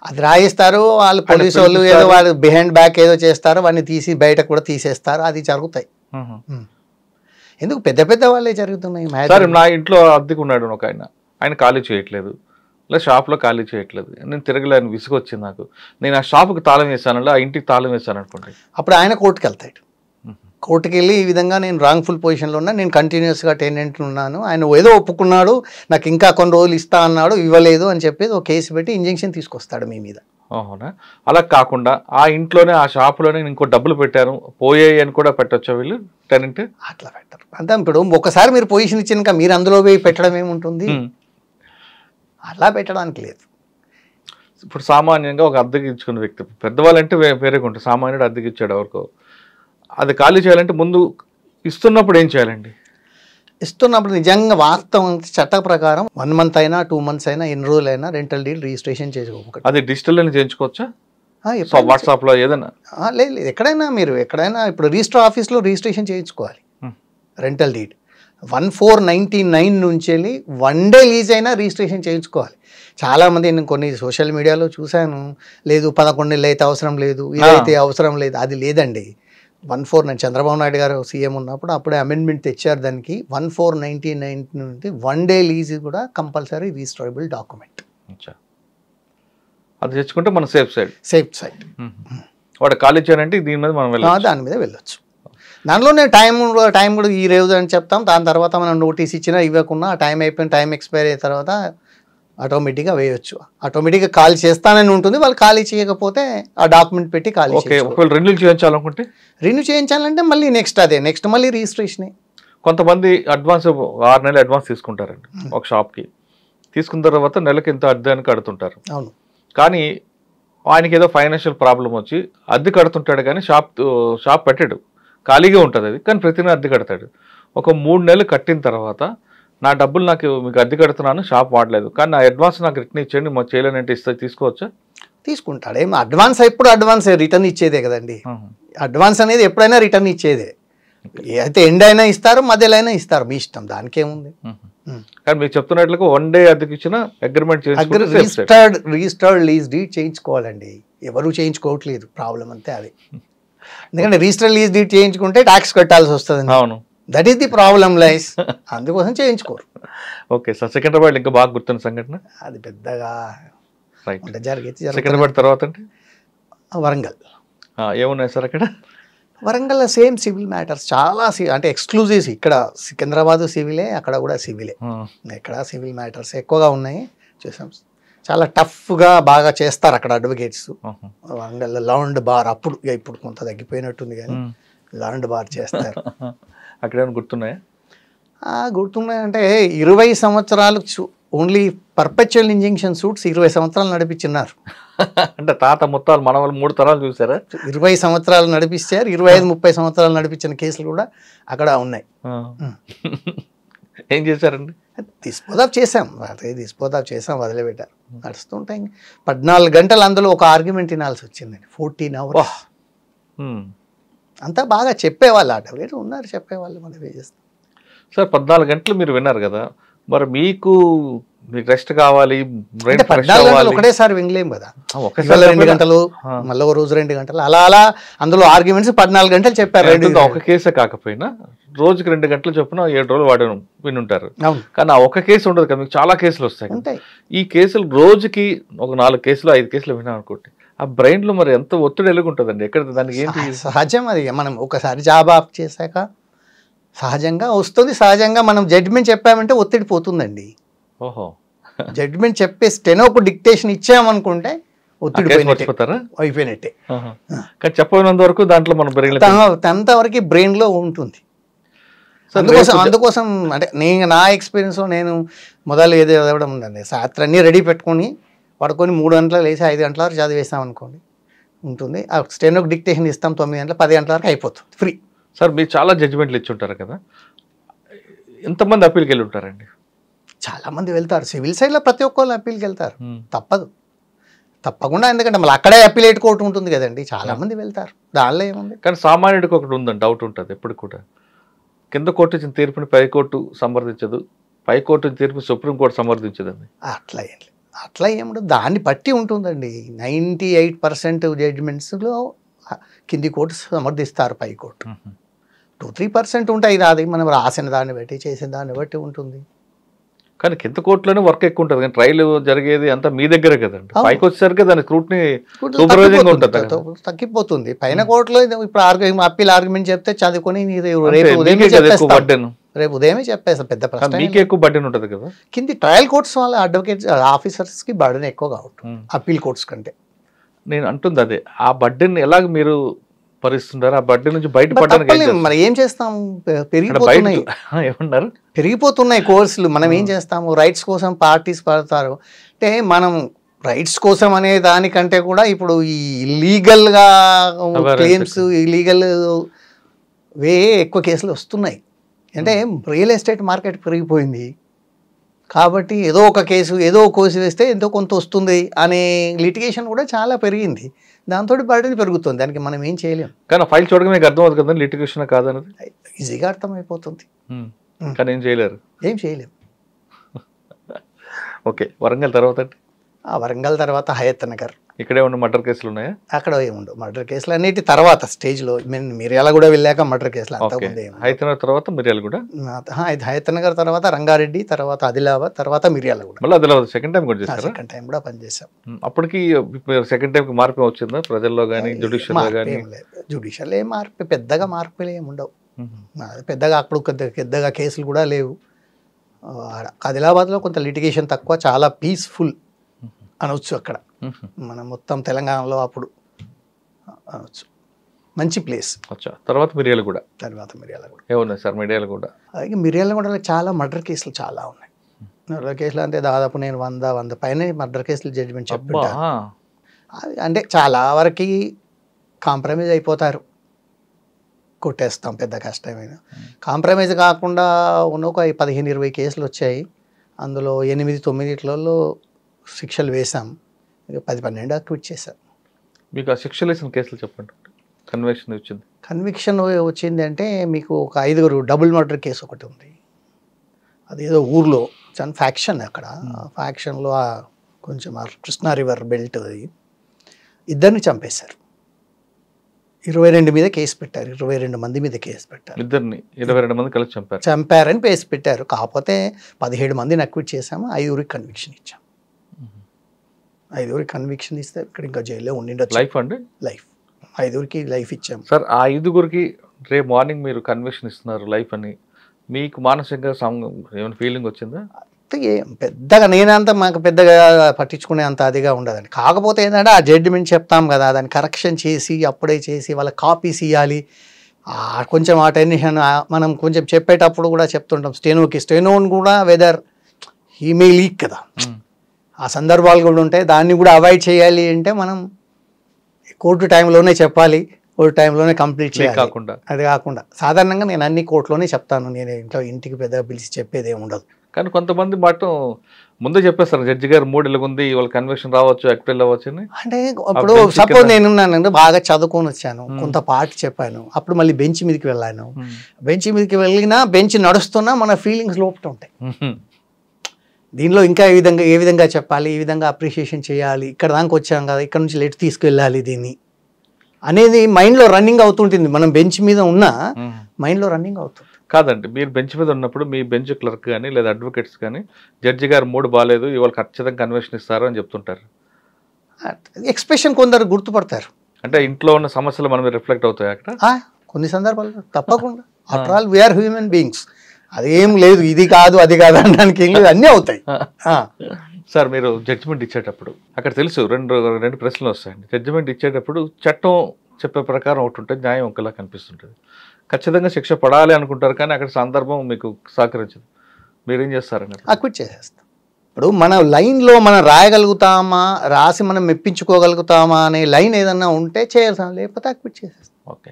అది రాయిస్తారు వాళ్ళు, పోలీసు వాళ్ళు ఏదో వాళ్ళు బిహైండ్ బ్యాక్ ఏదో చేస్తారు, వాడిని తీసి బయట కూడా తీసేస్తారు, అది జరుగుతాయి. ఎందుకు పెద్ద పెద్ద వాళ్ళే జరుగుతున్నాయి. సరే, నా ఇంట్లో అద్దెకు ఉన్నాడు ఒక ఆయన ఖాళీ చేయట్లేదు, లేదా షాప్లో ఖాళీ చేయట్లేదు, నేను తిరగలేని విసుగొచ్చింది నాకు, నేను ఆ షాప్కి తాళం వేసాను, ఆ ఇంటికి తాళం వేసాను అనుకోండి, అప్పుడు ఆయన కోర్టుకు వెళ్తాడు. కోర్టుకి వెళ్ళి ఈ విధంగా నేను రాంగ్ఫుల్ పొజిషన్లో ఉన్నా, నేను కంటిన్యూస్గా టెనెంట్ ఉన్నాను, ఆయన ఏదో ఒప్పుకున్నాడు, నాకు ఇంకా కొన్ని రోజులు ఇస్తా అన్నాడు, ఇవ్వలేదు అని చెప్పేసి ఒక కేసు పెట్టి ఇంజెక్షన్ తీసుకొస్తాడు మీ మీద. అవునా? అలా కాకుండా ఆ ఇంట్లోనే ఆ షాపులోనే ఇంకో డబ్బులు పెట్టారు పోయాయి అని కూడా పెట్టొచ్చా వీళ్ళు టెనెంట్? అట్లా పెట్టరు. అంతే, ఇప్పుడు ఒకసారి మీరు పొజిషన్ ఇచ్చినాక మీరు అందులో పోయి పెట్టడం ఏముంటుంది, అలా పెట్టడానికి లేదు. ఇప్పుడు సామాన్యంగా ఒక అద్దెకి ఇచ్చుకున్న వ్యక్తి, పెద్దవాళ్ళంటే వేరేగా ఉంటుంది, సామాన్యుడు అద్దెకి ఇచ్చాడు ఎవరికో, అది ఖాళీ చేయాలంటే ముందు ఇస్తున్నప్పుడు ఏం చేయాలండి? ఇస్తున్నప్పుడు నిజంగా వాస్తవం చట్ట ప్రకారం 1 month అయినా 2 months అయినా ఎన్ని రోజులైనా రెంటల్ డీడ్ రిజిస్ట్రేషన్ చేసుకోవచ్చు. అది డిజిటల్ అని చేయించుకోవచ్చా? వాట్సాప్లో ఏదైనా? లేదు, ఎక్కడైనా మీరు ఎక్కడైనా ఇప్పుడు రిజిస్టర్ ఆఫీస్లో రిజిస్ట్రేషన్ చేయించుకోవాలి. రెంటల్ డీడ్ 1499 నుంచి వెళ్ళి 1 day లీజ్ అయినా రిజిస్ట్రేషన్ చేయించుకోవాలి. చాలామంది నేను కొన్ని సోషల్ మీడియాలో చూశాను, లేదు 11 నెలలు అయితే అవసరం లేదు, ఇదైతే అవసరం లేదు. అది లేదండి. 1499 చంద్రబాబు నాయుడు గారు సీఎం ఉన్నప్పుడు అప్పుడే అమెండ్మెంట్ తెచ్చారు దానికి. 1499 నుండి 1 day లీజ్ కూడా కంపల్సరీ రిజిస్టరబుల్ డాక్యుమెంట్. అది తెచ్చుకుంటే మన సేఫ్ సైడ్. వాడు ఖాళీ చేయాలంటే దీని మీద మనం దాని మీద వెళ్ళొచ్చు. దానిలోనే టైం కూడా ఈ రోజు అని చెప్తాం. దాని తర్వాత మనం నోటీస్ ఇచ్చినా ఇవ్వకుండా టైం అయిపోయిన టైం ఎక్స్పైర్ అయిన తర్వాత ఆటోమేటిక్గా వేయొచ్చు. ఆటోమేటిక్గా ఖాళీ చేస్తానని ఉంటుంది. వాళ్ళు ఖాళీ చేయకపోతే ఆ డాక్యుమెంట్ పెట్టి ఖాళీ ఒకవేళ రెన్యూ చేయించాలంటే మళ్ళీ నెక్స్ట్ మళ్ళీ రిజిస్ట్రేషనే. కొంతమంది అడ్వాన్స్ 6 నెలలు అడ్వాన్స్ తీసుకుంటారండి ఒక షాప్కి. తీసుకున్న తర్వాత నెలకి ఇంత అద్దె అని కడుతుంటారు. అవును. కానీ ఆయనకి ఏదో ఫైనాన్షియల్ ప్రాబ్లం వచ్చి అద్దె కడుతుంటాడు కానీ షాప్ పెట్టాడు, ఖాళీగా ఉంటుంది అది. కానీ ప్రతి నెల అద్దె కడతాడు. ఒక 3 నెలలు కట్టిన తర్వాత నా డబ్బులు మీకు అద్దె కడుతున్నాను, షాప్ వాడలేదు, కానీ నా అడ్వాన్స్ నాకు రిటర్న్ ఇచ్చేయండి, మా చేయలేనంటే తీసుకోవచ్చా? తీసుకుంటాడు. ఏం అడ్వాన్స్ ఎప్పుడు అడ్వాన్స్ రిటర్న్ ఇచ్చేదే కదండి. అడ్వాన్స్ అనేది ఎప్పుడైనా రిటర్న్ ఇచ్చేదే. అయితే ఎండ్ అయినా ఇస్తారు, మధ్యలో అయినా ఇస్తారు, మీ ఇష్టం, దానికేముంది. కానీ మీరు చెప్తున్నట్లుగా 1 day అద్దెకి ఇచ్చిన అగ్రిమెంట్ రిజిస్టర్డ్ లీజ్ డీడ్ చేయించుకోవాలండి. ఎవరు చేయించుకోవట్లేదు, ప్రాబ్లం అంతే అది. ఎందుకంటే రిజిస్టర్డ్ లీజ్ డీడ్ చేయించుకుంటే ట్యాక్స్ కట్టాల్సి వస్తుంది. అవును, దట్ ఈస్ ది ప్రాబ్లం లైస్. అందుకోసం చేయించుకోరు. ఓకే సార్, సికింద్రాబాద్ ఇంకా బాగా గుర్తున్న సంఘటన అది పెద్దగా జరిగేది. సికింద్రాబాద్ తర్వాత అంటే వరంగల్. ఏమున్నాయి సార్ అక్కడ? వరంగల్ సేమ్ సివిల్ మ్యాటర్స్ చాలా అంటే ఎక్స్క్లూజివ్స్. ఇక్కడ సికింద్రాబాద్ సివిలే, అక్కడ కూడా సివిలే. ఇక్కడ సివిల్ మ్యాటర్స్ ఎక్కువగా ఉన్నాయి. చూసాం, చాలా టఫ్గా బాగా చేస్తారు అక్కడ అడ్వకేట్స్. వరంగల్ లౌండ్ బార్ ఇప్పుడు కొంత తగ్గిపోయినట్టుంది కానీ లౌండ్ బార్ చేస్తారు. అక్కడ ఏమైనా గుర్తున్నాయా? గుర్తున్నాయంటే 20 సంవత్సరాలు ఓన్లీ పర్పెచువల్ ఇంజంక్షన్ సూట్స్ 20 సంవత్సరాలు నడిపించినారు. అంటే తాత మొత్తాలు మన వాళ్ళు 3 తరాలు చూసారా? 20 సంవత్సరాలు నడిపిస్తారు. 25-30 సంవత్సరాలు నడిపించిన కేసులు కూడా అక్కడ ఉన్నాయి. ఏం చేశారండి? డిస్పోజ్ చేసాం, వదిలిపెట్టారు. నడుస్తుంటాయి. 14 గంటలు అందులో ఒక ఆర్గ్యుమెంట్ వినాల్సి వచ్చిందండి. 14 hours. అంతా బాగా చెప్పేవాళ్ళు, అడ్వకేట్ ఉన్నారు చెప్పేవాళ్ళు. మనం ఏం చేస్తాం సార్? 14 గంటలు మీరు విన్నారు కదా, మరి మీకు రెస్ట్ కావాలి, 14 గంటలు ఒకటేసారి వినలేము కదా. 2 గంటలు మళ్ళీ ఒక రోజు 2 గంటలు అలా అందులో ఆర్గ్యుమెంట్స్ 14 గంటలు చెప్పారు. ఒక కేసే కాకపోయినా రోజుకి 2 గంటలు చొప్పున 7 రోజులు వాడు వినుంటారు. కానీ ఆ ఒక కేసు ఉండదు కదా, మీకు చాలా కేసులు వస్తాయి. ఈ కేసులు రోజుకి ఒక 4 కేసులు 5 కేసులు విన్నాం అనుకోండి, ఆ బ్రెయిన్ లో మరి ఎంత ఒత్తిడి ఎలుగుంటుందండి. ఎక్కడ దానికి ఏంటి? సహజం అది. మనం ఒకసారి జాబ్ ఆఫ్ చేశాక సహజంగా వస్తుంది. సహజంగా మనం జడ్జిమెంట్ చెప్పామంటే ఒత్తిడి పోతుందండి. ఓహో, జడ్జిమెంట్ చెప్పే స్టెనోకు డిక్టేషన్ ఇచ్చామనుకుంటే ఒత్తిడి అయిపోయినట్టే. కానీ చెప్పనంత వరకు దాంట్లో మన బ్రెయిన్ అంతవరకు బ్రెయిన్ లో ఉంటుంది. అందుకోసం అంటే నా ఎక్స్పీరియన్స్లో నేను మొదలు ఏదో చదవడం ఉందండి. రాత్రి అన్నీ రెడీ పెట్టుకొని పడుకొని 3 గంటలు లేచి 5 గంటల వరకు చదివేస్తాం అనుకోండి, ఉంటుంది. ఆ స్టెనోకు డిక్టేషన్ ఇస్తాం 9 గంటల 10 గంటల వరకు అయిపోతుంది, ఫ్రీ. సార్ మీరు చాలా జడ్జిమెంట్లు ఇచ్చి ఉంటారు కదా, ఎంతమంది అప్పీల్కి వెళ్ళి ఉంటారండి? చాలామంది వెళ్తారు. సివిల్ సైడ్లో ప్రతి ఒక్కళ్ళు అప్పీల్కి వెళ్తారు, తప్పకుండా. ఎందుకంటే మళ్ళీ అక్కడే అప్పీలేట్ కోర్టు ఉంటుంది కదండి, చాలామంది వెళ్తారు. దానిలో ఏముంది. కానీ సామాన్యుడికి ఒకటి ఉందండి, డౌట్ ఉంటుంది ఎప్పుడు కూడా. కింద కోర్టు ఇచ్చిన తీర్పుని పైకోర్టు సమర్థించదు, పైకోర్టు తీర్పు సుప్రీంకోర్టు సమర్థించదండి. అట్లా ఏముండదు, దాన్ని బట్టి ఉంటుందండి. 98% జడ్జిమెంట్స్లో కింది కోర్టు సమర్థిస్తారు, పైకోర్టు 2-3% ఉంటాయి. అది మనం రాసిన దాన్ని బట్టి చేసిన దాన్ని బట్టి ఉంటుంది. కానీ కింద కోర్టులోనే వర్క్ ఎక్కువ ఉంటుంది, కానీ ట్రయల్ జరిగేది అంతా మీ దగ్గరే కదండి. పైకి వచ్చేసరికి దాని స్క్రూటినీ సూపర్వైజింగ్ ఉంటుంది, తగ్గిపోతుంది. పైన కోర్టులో ఇప్పుడు అప్పీల్ ఆర్గ్యుమెంట్ చెప్తే చదువుకొని రేపు ఉదయమే చెప్పేస్తాం. పెద్ద ప్రశ్న, మీకే ఎక్కువ బర్డెన్ ఉంటుంది కదా. కింది ట్రయల్ కోర్ట్స్ వాళ్ళ అడ్వకేట్స్ ఆఫీసర్స్కి బర్డెన్ ఎక్కువగా ఉంటుంది అప్పీల్ కోర్ట్స్ కంటే. నేను అంటుంది అదే, ఆ బర్డెన్ ఎలాగ మీరు పరిస్తున్నారు? ఆ బర్డెన్ నుంచి బయటపడడానికి మరి ఏం చేస్తాం? పెరిగిపోతున్నాయి కోర్సులు. మనం ఏం చేస్తాము? రైట్స్ కోసం పార్టీస్ పడతారు. అంటే మనం రైట్స్ కోసం అనే దానికంటే కూడా ఇప్పుడు ఈ ఇల్లీగల్గా క్లెయిమ్స్, ఇల్లీగల్ ఎక్కువ కేసులు వస్తున్నాయి. అంటే రియల్ ఎస్టేట్ మార్కెట్ పెరిగిపోయింది కాబట్టి ఏదో ఒక కేసు వేస్తే ఎంతో కొంత వస్తుంది అనే లిటిగేషన్ కూడా చాలా పెరిగింది. దాంతో బర్డెన్ పెరుగుతుంది. దానికి మనం ఏం చేయలేం. కానీ ఫైల్ చూడగా మీకు అర్థం అవుతుంది కదా లిటిగేషన్ కాదన్నది ఈజీగా అర్థమైపోతుంది. కానీ ఏం చేయలేరు. ఏం చేయలేం. ఓకే, వరంగల్ తర్వాత వరంగల్ తర్వాత హయత్ నగర్. ఇక్కడే ఉన్న మర్డర్ కేసులు ఉన్నాయా? అక్కడ ఏముండవు. మర్డర్ కేసులు అన్నిటి తర్వాత స్టేజ్లో మిర్యాల కూడా వెళ్ళాక మర్డర్ కేసులు అంతకుముందు. హయత్ నగర్ తర్వాత మిర్యాల కూడా, హయత్ నగర్ తర్వాత రంగారెడ్డి, తర్వాత ఆదిలాబాద్, తర్వాత మిర్యాల కూడా. మళ్ళీ ఆదిలాబాద్ సెకండ్ టైం కూడా చేశారు. సెకండ్ టైం కూడా పనిచేసాం. అప్పటికి సెకండ్ టైంకి మార్పు వచ్చిందా ప్రజల్లో కానీ జుడిషియల్లో కానీ? జుడిషియల్ ఏం మార్పు, పెద్దగా మార్పులు ఏమి ఉండవు. పెద్దగా అప్పుడు పెద్దగా కేసులు కూడా లేవు. ఆదిలాబాద్లో కొంత లిటిగేషన్ తక్కువ, చాలా పీస్ఫుల్ అనవచ్చు. అక్కడ మనం మొత్తం తెలంగాణలో అప్పుడు అనవచ్చు. మంచి ప్లేస్. తర్వాత మిర్యాల కూడా. ఏమున్నాయి సార్ మిర్యాల కూడా? మిర్యాల కూడా చాలా మర్డర్ కేసులు చాలా ఉన్నాయి. మర్డర్ కేసులు అంటే దాదాపు నేను 100 పైన మర్డర్ కేసులు జడ్జిమెంట్ చెప్తుంటాను. అంటే చాలా వరకు కాంప్రమైజ్ అయిపోతారు, కొట్టేస్తాం, పెద్ద కష్టమైన. కాంప్రమైజ్ కాకుండా ఉన్న ఒక 15-20 కేసులు వచ్చాయి. అందులో 8-9 శిక్షలు వేసాం. 10-12 క్విట్ చేశాం. మీకు ఆ శిక్షలు వేసిన కేసులు చెప్పండి. కన్విక్షన్ వచ్చింది. కన్విక్షన్ వచ్చింది అంటే మీకు ఒక 5 డబుల్ మర్డర్ కేసు ఒకటి ఉంది. అదేదో ఊర్లో ఫ్యాక్షన్. అక్కడ ఫ్యాక్షన్లో కొంచెం కృష్ణా రివర్ బెల్ట్ అది 2 చంపేశారు. 22 మీద కేసు పెట్టారు. 22 మంది మీద కేసు పెట్టారు. 22 మంది కలిసి చంపారని కేసు పెట్టారు. కాకపోతే 17 మందిని అక్విట్ చేసాము. 5 కన్విక్షన్ ఇచ్చాం. 5 కన్విక్షన్ ఇస్తే ఇక్కడ ఇంకా జైల్లో ఉండిండొచ్చు. లైఫ్ అండి? లైఫ్. 5 లైఫ్ ఇచ్చాం. సార్ ఆ 5 రేపు మార్నింగ్ మీరు కన్విక్షన్ ఇస్తున్నారు లైఫ్ అని, మీకు మానసికంగా ఏమైనా ఫీలింగ్ వచ్చిందా? పెద్దగా నేనంతా మాకు పెద్దగా పట్టించుకునే అంత అదిగా ఉండదండి. కాకపోతే ఏంటంటే ఆ జడ్జిమెంట్ చెప్తాం కదా, దాన్ని కరెక్షన్ చేసి అప్పుడే చేసి వాళ్ళ కాపీస్ ఇవ్వాలి. కొంచెం ఆ టెన్షన్ మనం కొంచెం చెప్పేటప్పుడు కూడా చెప్తుంటాం. స్టెనోని కూడా వెదర్ హీ మే లీక్ కదా, ఆ సందర్భాలు కూడా ఉంటాయి. దాన్ని కూడా అవాయిడ్ చేయాలి అంటే మనం కోర్టు టైంలోనే చెప్పాలి, కోర్టు టైంలోనే కంప్లీట్ చేయాలి. అది కాకుండా సాధారణంగా నేను అన్ని కోర్టులోనే చెప్తాను. నేను ఇంటికి పెద్దగా పిలిచి చెప్పేది ఏమి ఉండదు. కానీ కొంతమంది మాట ముందే చెప్పేస్తారు, జడ్జి గారు 3 ఏళ్ళ ఉంది, వాళ్ళ కన్విక్షన్ రావచ్చు, అక్విల్ అవ్వచ్చు అని. అంటే ఇప్పుడు సపోజ్ నేనున్నానంటే బాగా చదువుకొని వచ్చాను, కొంత పార్ట్ చెప్పాను, అప్పుడు మళ్ళీ బెంచ్ మీదకి వెళ్ళాను. బెంచ్ మీదకి వెళ్ళినా బెంచ్ నడుస్తున్నా మన ఫీలింగ్స్ లోపట ఉంటాయి. దీనిలో ఇంకా ఏ విధంగా చెప్పాలి, ఈ విధంగా అప్రిషియేషన్ చేయాలి, ఇక్కడ దాకా వచ్చాం కదా, ఇక్కడ నుంచి లెట్ తీసుకెళ్ళాలి దీన్ని అనేది మైండ్లో రన్నింగ్ అవుతుంటుంది. మనం బెంచ్ మీద ఉన్నా మైండ్లో రన్నింగ్ అవుతుంది. కాదండి, మీరు బెంచ్ మీద ఉన్నప్పుడు మీ బెంచ్ క్లర్క్ కానీ లేదా అడ్వకేట్స్ కానీ జడ్జి గారు 3 బాగాలేదు, ఇవాళ ఖచ్చితంగా కన్విక్షన్ ఇస్తారు అని చెప్తుంటారు. ఎక్స్ప్రెషన్ కొందరు గుర్తుపడతారు. అంటే ఇంట్లో ఉన్న సమస్యలు మనం రిఫ్లెక్ట్ అవుతాయి అక్కడ కొన్ని సందర్భాల్లో తప్పకుండా. After all we are human beings. అదేం లేదు, ఇది కాదు అది కాదు అనడానికి ఏం లేదు, అన్నీ అవుతాయి. సార్ మీరు జడ్జిమెంట్ ఇచ్చేటప్పుడు అక్కడ తెలుసు రెండు ప్రశ్నలు వస్తాయండి. జడ్జిమెంట్ ఇచ్చేటప్పుడు చట్టం చెప్పే ప్రకారం ఒకటి ఉంటుంది, న్యాయం ఒకలా కనిపిస్తుంటుంది. ఖచ్చితంగా శిక్ష పడాలి అనుకుంటారు, కానీ అక్కడ సందర్భం మీకు సహకరించదు. మీరేం చేస్తారండి? అక్విట్ చేసేస్తాం. ఇప్పుడు మన లైన్లో మనం రాయగలుగుతామా, రాసి మనం మెప్పించుకోగలుగుతామా అనే లైన్ ఏదన్నా ఉంటే చేయాల్సిన, లేకపోతే అక్విట్ చేసేస్తాం. ఓకే.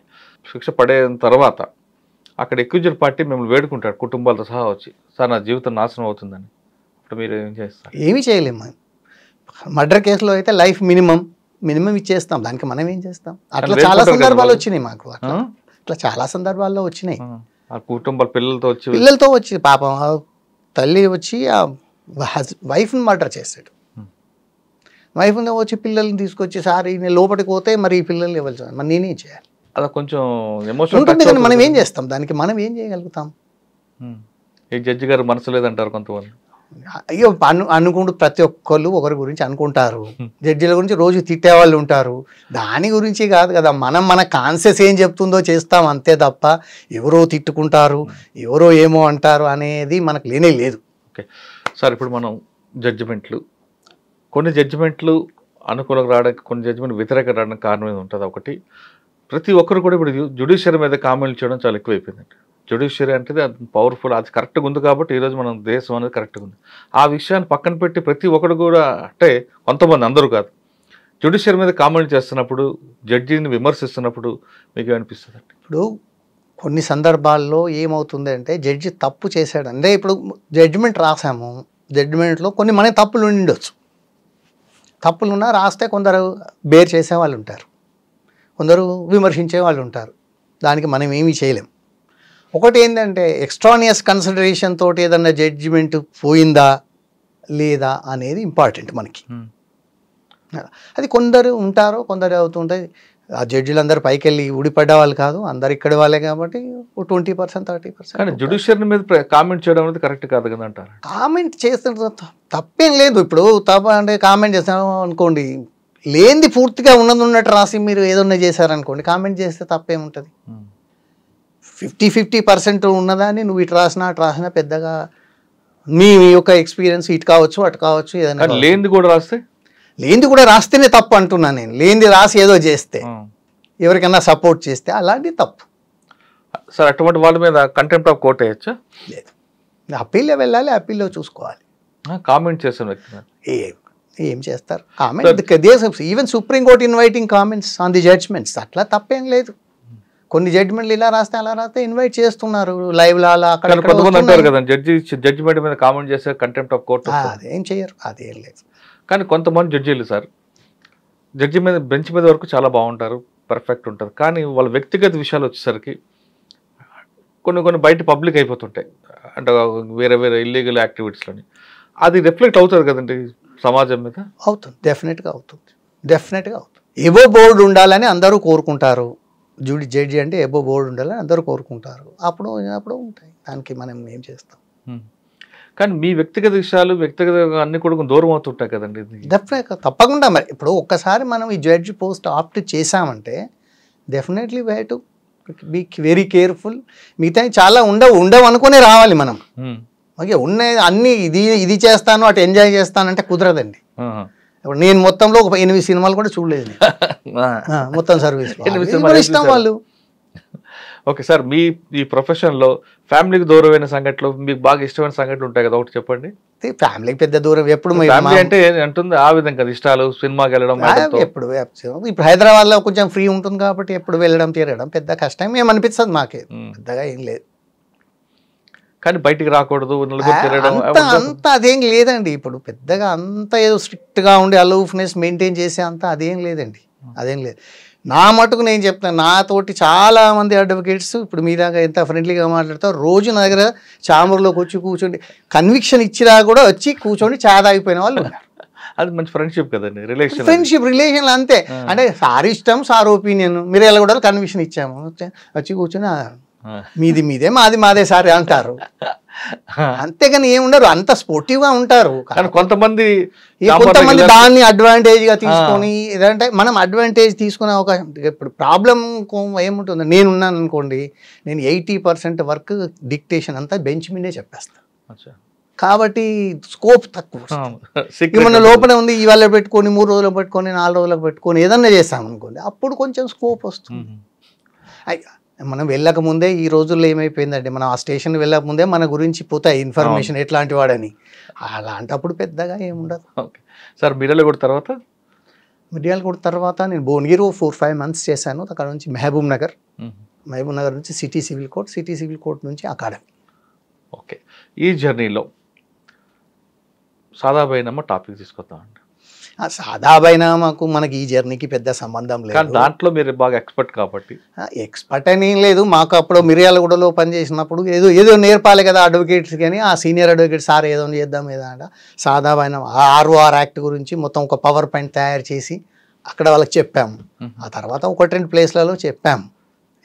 శిక్ష పడిన తర్వాత అక్కడ ఎక్యూజ్డ్ పార్టీ మిమ్మల్ని వేడుకుంటాడు కుటుంబాలతో సహా వచ్చి, సార్ నా జీవితం నాశనం అవుతుందని. అప్పుడు మీరు ఏం చేస్తారు? ఏమీ చేయలేము. మర్డర్ కేసులో అయితే లైఫ్ మినిమం ఇచ్చేస్తాం. దానికి మనం ఏం చేస్తాం? అట్లా చాలా సందర్భాలు వచ్చినాయి మాకు. అట్లా చాలా సందర్భాల్లో వచ్చినాయి. కుటుంబాల పిల్లలతో వచ్చి పాపం తల్లి వచ్చి ఆ వైఫ్ని మర్డర్ చేసాడు. వైఫ్ని వచ్చి పిల్లల్ని తీసుకొచ్చి, సార్ నేను లోపలికి పోతే మరి ఈ పిల్లల్ని ఇవ్వాలి, మరి నేనేం చేయాలి? అలా కొంచెం ఎమోషనల్ ఉంటుంది, కానీ మనం ఏం చేస్తాం? దానికి మనం ఏం చేయగలుగుతాం? ఈ జడ్జి గారు మనసు లేదంటారు కొంతమంది. అయ్యో అనుకుంటూ ప్రతి ఒక్కళ్ళు ఒకరి గురించి అనుకుంటారు. జడ్జిల గురించి రోజు తిట్టేవాళ్ళు ఉంటారు. దాని గురించి కాదు కదా, మన కాన్షియస్ ఏం చెప్తుందో చేస్తాం అంతే తప్ప ఎవరో తిట్టుకుంటారు, ఎవరో ఏమో అంటారు అనేది మనకు లేనే లేదు. ఓకే సార్, ఇప్పుడు మనం కొన్ని జడ్జిమెంట్లు అనుకూలంగా రావడానికి, కొన్ని జడ్జిమెంట్ వ్యతిరేకంగా రావడానికి కారణం ఏది ఉంటుంది? ఒకటి, ప్రతి ఒక్కరు కూడా ఇప్పుడు జ్యుడిషియరీ మీద కామెంట్ చేయడం చాలా ఎక్కువైపోయిందండి. జ్యుడిషియరీ అంటే అది పవర్ఫుల్, అది కరెక్ట్గా ఉంది కాబట్టి ఈరోజు మనం దేశం అనేది కరెక్ట్గా ఉంది. ఆ విషయాన్ని పక్కన పెట్టి ప్రతి ఒక్కరు కూడా, అంటే కొంతమంది, అందరూ కాదు, జ్యుడిషియరీ మీద కామెంట్ చేస్తున్నప్పుడు, జడ్జిని విమర్శిస్తున్నప్పుడు మీకు ఏమనిపిస్తుంది? ఇప్పుడు కొన్ని సందర్భాల్లో ఏమవుతుంది అంటే జడ్జి తప్పు చేశాడు అంటే ఇప్పుడు జడ్జిమెంట్ రాసాము, జడ్జిమెంట్లో కొన్ని మన తప్పులు ఉండొచ్చు, తప్పులున్నా రాస్తే కొందరు బేర్ చేసే వాళ్ళు ఉంటారు, కొందరు విమర్శించే వాళ్ళు ఉంటారు, దానికి మనం ఏమీ చేయలేం. ఒకటి ఏంటంటే ఎక్స్ట్రానియస్ కన్సిడరేషన్ తోటి ఏదన్నా జడ్జిమెంట్ పోయిందా లేదా అనేది ఇంపార్టెంట్ మనకి. అది కొందరు ఉంటారు, కొందరు అవుతుంటాయి. ఆ జడ్జిలందరూ పైకి వెళ్ళి ఊడిపడ్డ వాళ్ళు కాదు, అందరు ఇక్కడి వాళ్ళే కాబట్టి 20% 30%. కానీ జ్యుడిషియరీ మీద కామెంట్ చేయడం అనేది కరెక్ట్ కాదు కదా అంటారు. కామెంట్ చేస్తే తప్పేం లేదు. ఇప్పుడు తప్ప అంటే కామెంట్ చేస్తాం అనుకోండి, లేనిది పూర్తిగా ఉన్నట్టు రాసి మీరు ఏదన్నా చేశారనుకోండి, కామెంట్ చేస్తే తప్పేముంటుంది. 50% ఉన్నదాన్ని నువ్వు ఇటు రాసినా పెద్దగా మీ యొక్క ఎక్స్పీరియన్స్ ఇటు కావచ్చు అటు కావచ్చు, ఏదైనా లేనిది కూడా రాస్తేనే తప్పు అంటున్నాను నేను. లేనిది రాసి ఏదో చేస్తే, ఎవరికైనా సపోర్ట్ చేస్తే అలాంటి తప్పు. సార్ అటువంటి వాళ్ళ మీద కంటెంప్ట్ ఆఫ్ కోర్ట్ వేయచ్చా? లేదు, అప్పీల్లో వెళ్ళాలి, అప్పీల్లో చూసుకోవాలి. కామెంట్ చేసిన వ్యక్తి ఏం చేస్తారు comment? Even Supreme Court inviting comments on the judgments, అట్లా తప్పేం లేదు. కొన్ని జడ్జిమెంట్లు ఇలా రాస్తే అలా రాస్తే ఇన్వైట్ చేస్తున్నారు లైవ్ లా అక్కడ. కొంతమంది అంటారు కదా జడ్జిమెంట్ మీద కామెంట్ చేస్తే కంటెంప్ట్ ఆఫ్ కోర్ట్, అదేం చేయరు, అదేం లేదు. కానీ కొంతమంది జడ్జీలు సార్ జడ్జి మీద బెంచ్ మీద వరకు చాలా బాగుంటారు, పర్ఫెక్ట్ ఉంటారు, కానీ వాళ్ళ వ్యక్తిగత విషయాలు వచ్చేసరికి కొన్ని బయట పబ్లిక్ అయిపోతుంటాయి, అంటే వేరే ఇల్లీగల్ యాక్టివిటీస్లోని. అది రిఫ్లెక్ట్ అవుతుంది కదండి సమాజం మీద? అవుతుంది, డెఫినెట్గా అవుతుంది. ఎబో బోర్డు ఉండాలని అందరూ కోరుకుంటారు. జడ్జి అంటే ఎబో బోర్డు ఉండాలని అందరూ కోరుకుంటారు. అప్పుడు ఉంటాయి, దానికి మనం ఏం చేస్తాం. కానీ మీ వ్యక్తిగత విషయాలు అన్ని కూడా దూరం అవుతుంటాయి కదండి. డెఫినెట్గా తప్పకుండా. మరి ఇప్పుడు ఒక్కసారి మనం ఈ జడ్జి పోస్ట్ ఆప్ట్ చేసామంటే definitely we have to be very careful. మిగతా చాలా ఉండవు అనుకునే రావాలి మనం. ఓకే, ఉన్నాయి అన్నీ ఇది చేస్తాను అటు ఎంజాయ్ చేస్తానంటే కుదరదండి. ఇప్పుడు నేను మొత్తంలో ఒక 8 సినిమాలు కూడా చూడలేదు, మొత్తం సర్వీస్ ఇష్టం వాళ్ళు. ఓకే సార్, ఈ ప్రొఫెషన్లో ఫ్యామిలీకి దూరమైన సంఘటనలు, మీకు బాగా ఇష్టమైన సంఘటనలు ఉంటాయి కదా, ఒకటి చెప్పండి. ఫ్యామిలీకి పెద్ద దూరం ఎప్పుడు ఫ్యామిలీ అంటే అంటుంది ఆ విధంగా కదా, ఇష్టాలు సినిమాకి వెళ్ళడం ఎప్పుడు. ఇప్పుడు హైదరాబాద్లో కొంచెం ఫ్రీ ఉంటుంది కాబట్టి ఎప్పుడు వెళ్ళడం తిరగడం పెద్ద కష్టం ఏమనిపిస్తుంది మాకే, పెద్దగా ఏం లేదు. కానీ బయటికి రాకూడదు, అంత అదేం లేదండి. ఇప్పుడు పెద్దగా అంత ఏదో స్ట్రిక్ట్గా ఉండి అలూఫ్నెస్ మెయింటైన్ చేసే అంత అదేం లేదండి, అదేం లేదు. నా మటుకు నేను చెప్తాను, నాతోటి చాలా మంది అడ్వకేట్స్ ఇప్పుడు మీ దాకా ఎంత ఫ్రెండ్లీగా మాట్లాడతారు, రోజు నా దగ్గర చాంబర్లోకి వచ్చి కూర్చోండి, కన్విక్షన్ ఇచ్చినా కూడా వచ్చి కూర్చోండి చా తాగిపోయిన వాళ్ళు ఉన్నారు. అది మంచి ఫ్రెండ్షిప్ కదండి, రిలేషన్ అంతే. అంటే సార్ ఇష్టం, సార్ ఒపీనియన్, మీరు ఎలా కూడా కన్విక్షన్ ఇచ్చాము, వచ్చి కూర్చొని మీదే మాదే సార్ అంటారు. అంతేగాని ఏముండరు, అంత స్పోర్టివ్గా ఉంటారు. కొంతమంది దాన్ని అడ్వాంటేజ్గా తీసుకొని, ఏదంటే మనం అడ్వాంటేజ్ తీసుకునే ఒక ఇప్పుడు ప్రాబ్లం ఏముంటుంది, నేనున్నాను అనుకోండి, నేను 80% వర్క్ డిక్టేషన్ అంతా బెంచ్ మీదే చెప్పేస్తాను కాబట్టి స్కోప్ తక్కువ. మన లోపల ఉంది, ఇవాళ పెట్టుకొని 3 రోజులు పెట్టుకొని 4 రోజులకు పెట్టుకొని ఏదన్నా చేస్తాం అనుకోండి, అప్పుడు కొంచెం స్కోప్ వస్తుంది. మనం వెళ్ళక ముందే ఈ రోజుల్లో ఏమైపోయిందంటే, మనం ఆ స్టేషన్ వెళ్ళక ముందే మన గురించి పోతాయి ఇన్ఫర్మేషన్ ఎట్లాంటి వాడని, అలాంటప్పుడు పెద్దగా ఏముండదు. ఓకే సార్, మిర్యాలగూడ తర్వాత నేను భువనగిరి 4-5 months చేశాను. అక్కడ నుంచి మహబూబ్ నగర్ నుంచి సిటీ సివిల్ కోర్ట్ నుంచి అకాడమీ. ఓకే, ఈ జర్నీలో సాదాబైనామా టాపిక్ తీసుకొద్దామండి. సాదాబైనామాకు మనకి ఈ జర్నీకి పెద్ద సంబంధం లేదు. దాంట్లో మీరు బాగా ఎక్స్పర్ట్ కాబట్టి. ఎక్స్పర్ట్ అని ఏం లేదు, మాకు అప్పుడు మిర్యాలగూడలో పనిచేసినప్పుడు ఏదో నేర్పాలి కదా అడ్వకేట్స్, కానీ ఆ సీనియర్ అడ్వకేట్ సార్ ఏదో చేద్దాం ఏదంటే సాదాబైనామా ROR యాక్ట్ గురించి మొత్తం ఒక పవర్ పాయింట్ తయారు చేసి అక్కడ వాళ్ళకి చెప్పాము. ఆ తర్వాత 1-2 ప్లేస్లలో చెప్పాము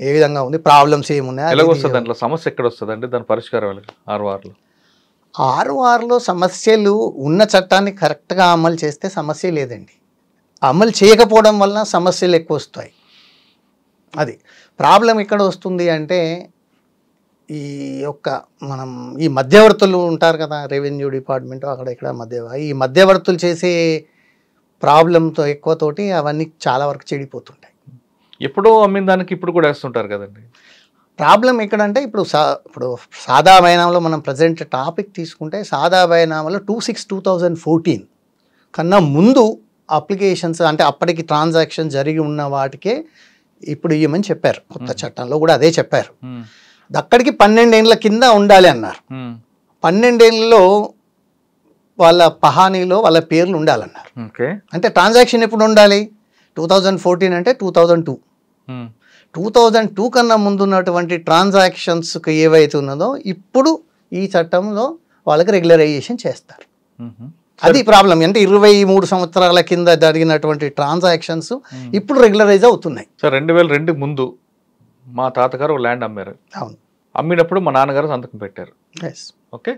ఏ విధంగా ఉంది, ప్రాబ్లమ్స్ ఏమున్నాయి, ఎలాగొస్తుంది దాంట్లో సమస్య ఎక్కడ వస్తుందండి, దాని పరిష్కారం RORలో సమస్యలు ఉన్న చట్టాన్ని కరెక్ట్గా అమలు చేస్తే సమస్య లేదండి, అమలు చేయకపోవడం వలన సమస్యలు ఎక్కువ వస్తాయి. అది ప్రాబ్లం ఎక్కడ వస్తుంది అంటే, మనం ఈ మధ్యవర్తులు ఉంటారు కదా, రెవెన్యూ డిపార్ట్మెంట్ అక్కడ ఇక్కడ ఈ మధ్యవర్తులు చేసే ప్రాబ్లంతో ఎక్కువతోటి అవన్నీ చాలా వరకు చెడిపోతుంటాయి. ఎప్పుడో అమ్మిన దానికి ఇప్పుడు కూడా వేస్తుంటారు కదండి. ప్రాబ్లం ఎక్కడంటే, ఇప్పుడు సాదా బైనామాలో మనం ప్రజెంట్ టాపిక్ తీసుకుంటే, సాదా బైనామాలో 26/2014 కన్నా ముందు అప్లికేషన్స్ అంటే అప్పటికి ట్రాన్సాక్షన్ జరిగి ఉన్న వాటికే ఇప్పుడు ఇవ్వమని చెప్పారు, కొత్త చట్టంలో కూడా అదే చెప్పారు. అక్కడికి 12 ఏళ్ళ కింద ఉండాలి అన్నారు. 12 ఏళ్ళలో వాళ్ళ పహానీలో వాళ్ళ పేర్లు ఉండాలన్నారు. అంటే ట్రాన్సాక్షన్ ఎప్పుడు ఉండాలి? 2014 అంటే 2002. 2002 కన్నా ముందు ఉన్నటువంటి ట్రాన్సాక్షన్స్కి ఏవైతే ఉన్నదో ఇప్పుడు ఈ చట్టంలో వాళ్ళకి రెగ్యులరైజేషన్ చేస్తారు. అది ప్రాబ్లం. అంటే 23 సంవత్సరాల కింద జరిగినటువంటి ట్రాన్సాక్షన్స్ ఇప్పుడు రెగ్యులరైజ్ అవుతున్నాయి. సార్ 2002 ముందు మా తాతగారు ల్యాండ్ అమ్మారు. అవును, అమ్మినప్పుడు మా నాన్నగారు సంతకం పెట్టారు. ఓకే,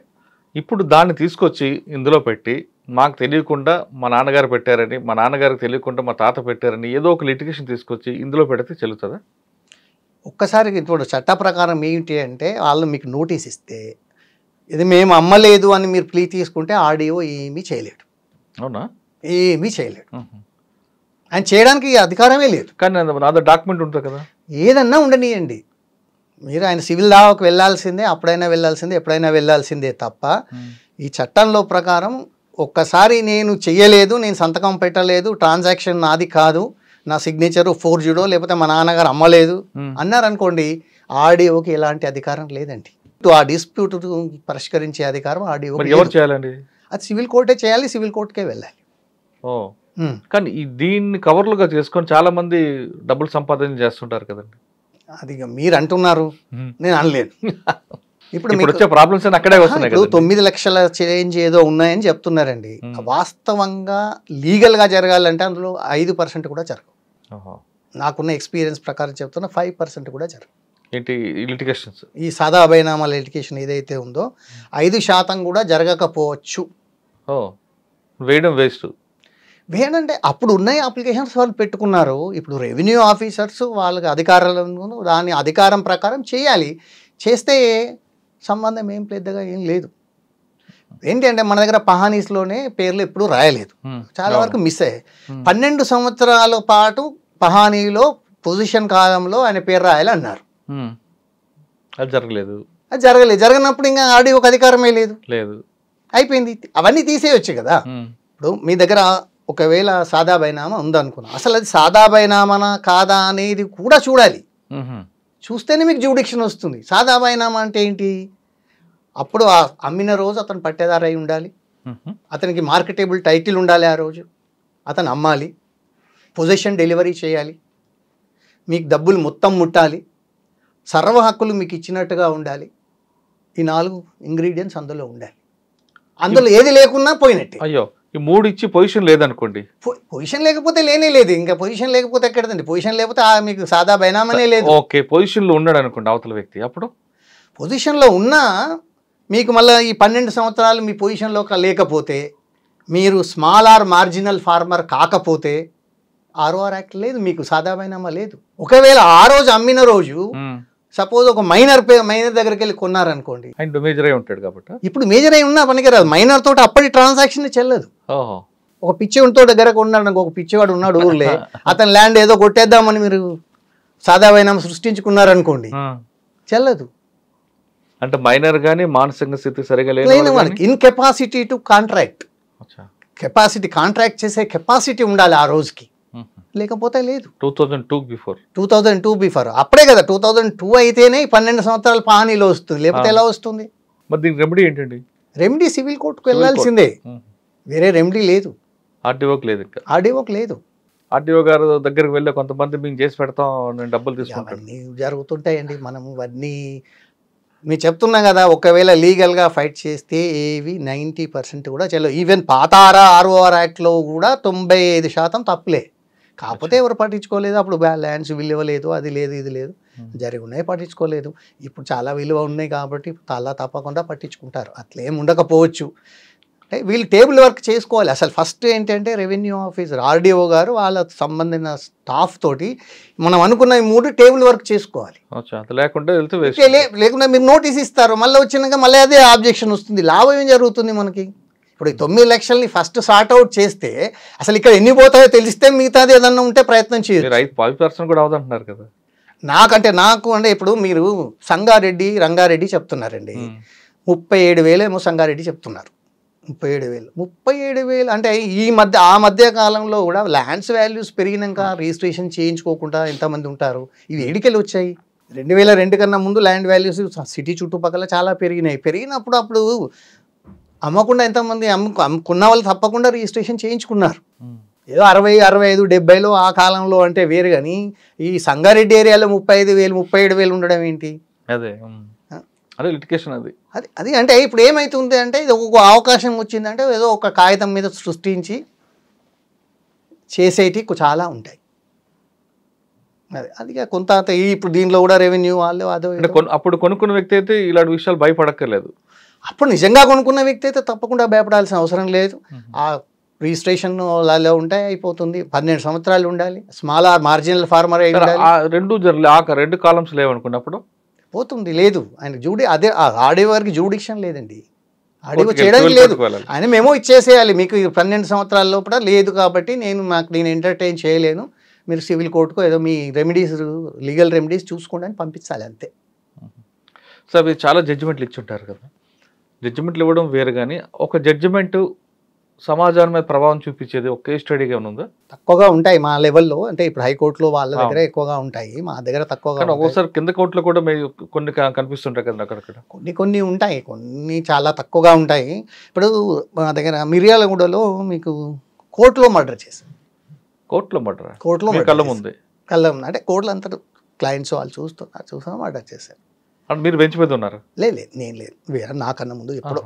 ఇప్పుడు దాన్ని తీసుకొచ్చి ఇందులో పెట్టి మాకు తెలియకుండా మా నాన్నగారు పెట్టారని, మా నాన్నగారికి తెలియకుండా మా తాత పెట్టారని ఏదో ఒక లిటిగేషన్ తీసుకొచ్చి ఇందులో పెడితే చెల్లుతుందా? ఒక్కసారి ఇప్పుడు చట్ట ప్రకారం ఏంటి అంటే వాళ్ళు మీకు నోటీస్ ఇస్తే ఇది మేము అమ్మలేదు అని మీరు ప్లీ తీసుకుంటే ఆడియో ఏమీ చేయలేడు. అవునా? ఏమీ చేయలేడు, ఆయన చేయడానికి అధికారమే లేదు. కానీ నాదో డాక్యుమెంట్ ఉంటుంది కదా. ఏదన్నా ఉండనియండి, మీరు ఆయన సివిల్ దావాకు వెళ్ళాల్సిందే, అప్పుడైనా వెళ్ళాల్సిందే, ఎప్పుడైనా వెళ్ళాల్సిందే తప్ప ఈ చట్టంలో ప్రకారం ఒక్కసారి నేను చెయ్యలేదు, నేను సంతకం పెట్టలేదు, ట్రాన్సాక్షన్ నాది కాదు, నా సిగ్నేచరు ఫోర్జుడో లేకపోతే మా నాన్నగారు అమ్మలేదు అన్నారనుకోండి, ఆడియోకి ఎలాంటి అధికారం లేదండి. ఆ డిస్ప్యూట్ పరిష్కరించే అధికారం ఆడియో. ఎవరు చేయాలండి? అది సివిల్ కోర్టే చేయాలి, సివిల్ కోర్టుకే వెళ్ళాలి. కానీ దీన్ని కవర్లుగా చేసుకొని చాలా మంది డబ్బులు సంపాదన చేస్తుంటారు కదండి. అది మీరు అంటున్నారు, నేను అనలేను. ఇప్పుడు వచ్చే ప్రాబ్లమ్స్ అక్కడే వస్తున్నాయి. 9 లక్షల చేంజ్ ఏదో ఉన్నాయని చెప్తున్నారండి. వాస్తవంగా లీగల్గా జరగాలంటే అందులో 5% కూడా జరగవు. నాకున్న ఎక్స్పీరియన్స్ ప్రకారం చెప్తున్నా 5% కూడా జరగవు. ఏంటి లిటిగేషన్స్? ఈ సాదా అభయనామాల లిటిగేషన్ ఏదైతే ఉందో 5% కూడా జరగకపోవచ్చు. వేయడం వేస్ట్. వేయంటే అప్పుడు ఉన్నాయి అప్లికేషన్స్ వాళ్ళు పెట్టుకున్నారు. ఇప్పుడు రెవెన్యూ ఆఫీసర్స్ వాళ్ళకి అధికారాలను దాని అధికారం ప్రకారం చేయాలి. చేస్తే సంబంధం ఏం పెద్దగా ఏం లేదు. ఏంటి అంటే మన దగ్గర పహానీస్లోనే పేర్లు ఎప్పుడు రాయలేదు, చాలా వరకు మిస్ అయ్యాయి. 12 సంవత్సరాల పాటు పహానీలో పొజిషన్ కాలంలో ఆయన పేరు రాయాలి అన్నారు. అది జరగలేదు. జరగనప్పుడు ఇంకా ఆడియోకి అధికారమే లేదు. అయిపోయింది. అవన్నీ తీసేయచ్చు కదా. ఇప్పుడు మీ దగ్గర ఒకవేళ సాదా బైనామా ఉందనుకున్నా, అసలు అది సాదా బైనామానా కాదా అనేది కూడా చూడాలి. చూస్తేనే మీకు జ్యూడిక్షన్ వస్తుంది. సాదా బైనామా అంటే ఏంటి? అప్పుడు అమ్మిన రోజు అతను పట్టేదారు అయి ఉండాలి, అతనికి మార్కెటబుల్ టైటిల్ ఉండాలి, ఆ రోజు అతను అమ్మాలి, పొజిషన్ డెలివరీ చేయాలి, మీకు డబ్బులు మొత్తం ముట్టాలి, సర్వ హక్కులు మీకు ఇచ్చినట్టుగా ఉండాలి. ఈ 4 ఇంగ్రీడియంట్స్ అందులో ఉండాలి. అందులో ఏది లేకున్నా పోయినట్టే. అయ్యో, ఈ 3 ఇచ్చి పొజిషన్ లేదనుకోండి. పొజిషన్ లేకపోతే లేనే లేదు. ఇంకా పొజిషన్ లేకపోతే ఎక్కడదండి? పొజిషన్ లేకపోతే మీకు సాదా బైనామానే లేదు. ఓకే, పొజిషన్లో ఉన్నాడు అనుకోండి అవతల వ్యక్తి, అప్పుడు పొజిషన్లో ఉన్నా మీకు మళ్ళీ ఈ 12 సంవత్సరాలు మీ పొజిషన్లో లేకపోతే, మీరు స్మాల్ ఆర్ మార్జినల్ ఫార్మర్ కాకపోతే ఆర్ఓఆర్ యాక్ట్ లేదు, మీకు సాదా బైనామా లేదు. ఒకవేళ ఆ రోజు అమ్మిన రోజు సపోజ్ ఒక మైనర్ దగ్గరికి వెళ్ళి కొన్నారనుకోండి, మేజర్ అయి ఉంటాడు కాబట్టి ఇప్పుడు మేజర్ అయి ఉన్నా పనికిరాదు. మైనర్ తోటి అప్పటి ట్రాన్సాక్షన్ చెల్లదు. ఒక పిచ్చివాడితో దగ్గర కొన్నాడు, ఒక పిచ్చివాడు ఉన్నాడు ఊర్లే, అతని ల్యాండ్ ఏదో కొట్టేద్దామని మీరు సాదా బైనామా సృష్టించుకున్నారనుకోండి, చెల్లదు. అంటే మైనర్ గానీ మానసిక స్థితి సరిగా లేదు, incapacity to contract. Capacity, contract చేసే కెపాసిటీ ఉండాలి ఆ రోజుకి, లేకపోతే లేదు. 2002 బిఫోర్ అప్పుడే కదా. 2002 అయితేనే 12 సంవత్సరాల పహానీలో వస్తుంది, లేకపోతే ఎలా వస్తుంది? మరి దీనికి రెమెడీ ఏంటండి? రెమెడీ సివిల్ కోర్టుకు వెళ్ళాల్సిందే, వేరే రెమెడీ లేదు. ఆర్డీఓకి లేదు. ఆర్డీఓకి లేదు. ఆర్డీఓ గారు దగ్గరికి వెళ్ళి కొంతమంది మేము చేసి పెడతాం, నేను డబ్బులు తీసుకుంటాను, జరుగుతుంటాయండి. మనం ఇవన్నీ మీరు చెప్తున్నా కదా, ఒకవేళ లీగల్గా ఫైట్ చేస్తే ఏవి 90% కూడా చెల్లవు. ఈవెన్ పాత ఆర్ఓఆర్ యాక్ట్లో కూడా 95% తప్పులే. కాకపోతే ఎవరు పట్టించుకోలేదు. అప్పుడు ల్యాండ్స్ విలువ లేదు, అది లేదు, ఇది లేదు, జరిగి ఉన్నాయి, పట్టించుకోలేదు. ఇప్పుడు చాలా విలువ ఉన్నాయి కాబట్టి అలా తప్పకుండా పట్టించుకుంటారు. అట్లేం ఉండకపోవచ్చు. అంటే వీళ్ళు టేబుల్ వర్క్ చేసుకోవాలి. అసలు ఫస్ట్ ఏంటంటే రెవెన్యూ ఆఫీసర్, ఆర్డీఓ గారు వాళ్ళ సంబంధించిన స్టాఫ్ తోటి మనం అనుకున్న 3 టేబుల్ వర్క్ చేసుకోవాలి. లేకుండా మీరు నోటీస్ ఇస్తారు, మళ్ళీ వచ్చినాక మళ్ళీ అదే ఆబ్జెక్షన్ వస్తుంది. లాభం ఏం జరుగుతుంది మనకి? ఇప్పుడు 9 లక్షల్ని ఫస్ట్ సార్ట్ అవుట్ చేస్తే అసలు ఇక్కడ ఎన్ని పోతాయో తెలిస్తే మిగతాది ఏదన్నా ఉంటే ప్రయత్నం చేయరు. 5% కూడా అవుతుంటున్నారు కదా. నాకు అంటే ఇప్పుడు మీరు రంగారెడ్డి చెప్తున్నారండి, 37,000 ఏమో సంగారెడ్డి చెప్తున్నారు. 37,000 అంటే ఆ మధ్య కాలంలో కూడా ల్యాండ్స్ వాల్యూస్ పెరిగినాక రిజిస్ట్రేషన్ చేయించుకోకుండా ఎంతమంది ఉంటారు? ఇవి ఏడికెళ్ళి వచ్చాయి? 2002 కన్నా ముందు ల్యాండ్ వాల్యూస్ సిటీ చుట్టుపక్కల చాలా పెరిగినప్పుడు అప్పుడు అమ్మకుండా ఎంతమంది అమ్ముకున్న వాళ్ళు తప్పకుండా రిజిస్ట్రేషన్ చేయించుకున్నారు. ఏదో 60, 65, 70లో ఆ కాలంలో అంటే వేరు. కానీ ఈ సంగారెడ్డి ఏరియాలో 35,000, 37,000 ఉండడం ఏంటి? అదే లిటికేషన్ అది అంటే ఇప్పుడు ఏమవుతుంది అంటే ఇది ఒక అవకాశం వచ్చిందంటే ఏదో ఒక కాగితం మీద సృష్టించి చేసేటివి చాలా ఉంటాయి. అది కొంత ఇప్పుడు దీంట్లో కూడా రెవెన్యూ వాళ్ళు అదో అప్పుడు కొనుక్కున్న వ్యక్తి అయితే ఇలాంటి విషయాలు భయపడక్కర్లేదు. అప్పుడు నిజంగా కొనుక్కున్న వ్యక్తి అయితే తప్పకుండా భయపడాల్సిన అవసరం లేదు. ఆ రిజిస్ట్రేషన్ వాళ్ళలో ఉంటాయి, అయిపోతుంది. 12 సంవత్సరాలు ఉండాలి. స్మాల్ ఆర్ మార్జినల్ ఫార్మర్ అయి ఉండాలి. రెండు కాలమ్స్ లేవనుకున్నప్పుడు పోతుంది. లేదు ఆయన అదే ఆడియో వారికి జ్యూడిక్షన్ లేదండి, ఆడియో చేయడానికి లేదు. ఆయన మేము ఇచ్చేసేయాలి, మీకు 12 సంవత్సరాల లోపల లేదు కాబట్టి నేను ఎంటర్టైన్ చేయలేను, మీరు సివిల్ కోర్టుకు ఏదో మీ రెమెడీస్ లీగల్ రెమెడీస్ చూసుకోండి అని పంపించాలి, అంతే. సార్ మీరు చాలా జడ్జిమెంట్లు ఇచ్చుంటారు కదా, జడ్జిమెంట్లు ఇవ్వడం వేరు, కానీ ఒక జడ్జిమెంట్ సమాజాన్ని మీద ప్రభావం చూపించేది ఒక కేస్ స్టడీగా ఉందా? తక్కువగా ఉంటాయి మా లెవెల్లో. అంటే ఇప్పుడు హైకోర్టులో వాళ్ళ దగ్గర ఎక్కువగా ఉంటాయి, మా దగ్గర తక్కువగా. ఒక్కోసారి కింద కోర్టులో కూడా కొన్ని కనిపిస్తుంటాయి కదా అక్కడక్కడ. కొన్ని ఉంటాయి, కొన్ని చాలా తక్కువగా ఉంటాయి. ఇప్పుడు మా దగ్గర మిర్యాలగూడలో మీకు కోర్టులో మర్డర్ చేశారు. కోర్టులో కళ్ళ ముందే అంటే కోర్టులో అంతా క్లయింట్స్ వాళ్ళు చూస్తున్నా మర్డర్ చేశారు. మీరు బెంచ్ మీద ఉన్నారు? లేదు నేను లేదు, వేరే నాకన్నా ముందు ఎప్పుడో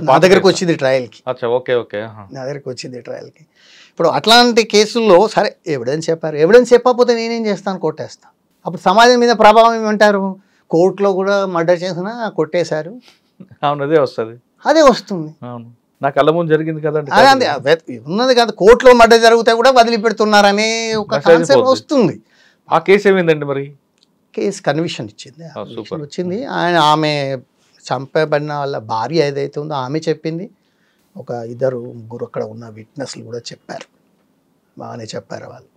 నా దగ్గరకు వచ్చింది ట్రయల్కి. నా దగ్గరకు వచ్చింది ట్రయల్కి. ఇప్పుడు అట్లాంటి కేసుల్లో సరే ఎవిడెన్స్ చెప్పకపోతే నేనేం చేస్తాను, కొట్టేస్తాను. అప్పుడు సమాజం మీద ప్రభావం ఏమంటారు, కోర్టులో కూడా మర్డర్ చేసినా కొట్టేశారు. అవును, అదే వస్తుంది. నా కళ్ళ ముందు జరిగింది కదండి, అదే ఉన్నది కదా. కోర్టులో మర్డర్ జరిగితే కూడా వదిలిపెడుతున్నారనే ఒక కాన్సెప్ట్ వస్తుంది. ఆ కేసు ఏమైందండి మరి? కేసు కన్విక్షన్ వచ్చింది. ఆమె చంపబడిన వాళ్ళ భార్య ఏదైతే ఉందో ఆమె చెప్పింది, ఒక 2-3 అక్కడ ఉన్న విట్నెస్లు కూడా చెప్పారు, బాగానే చెప్పారు వాళ్ళు.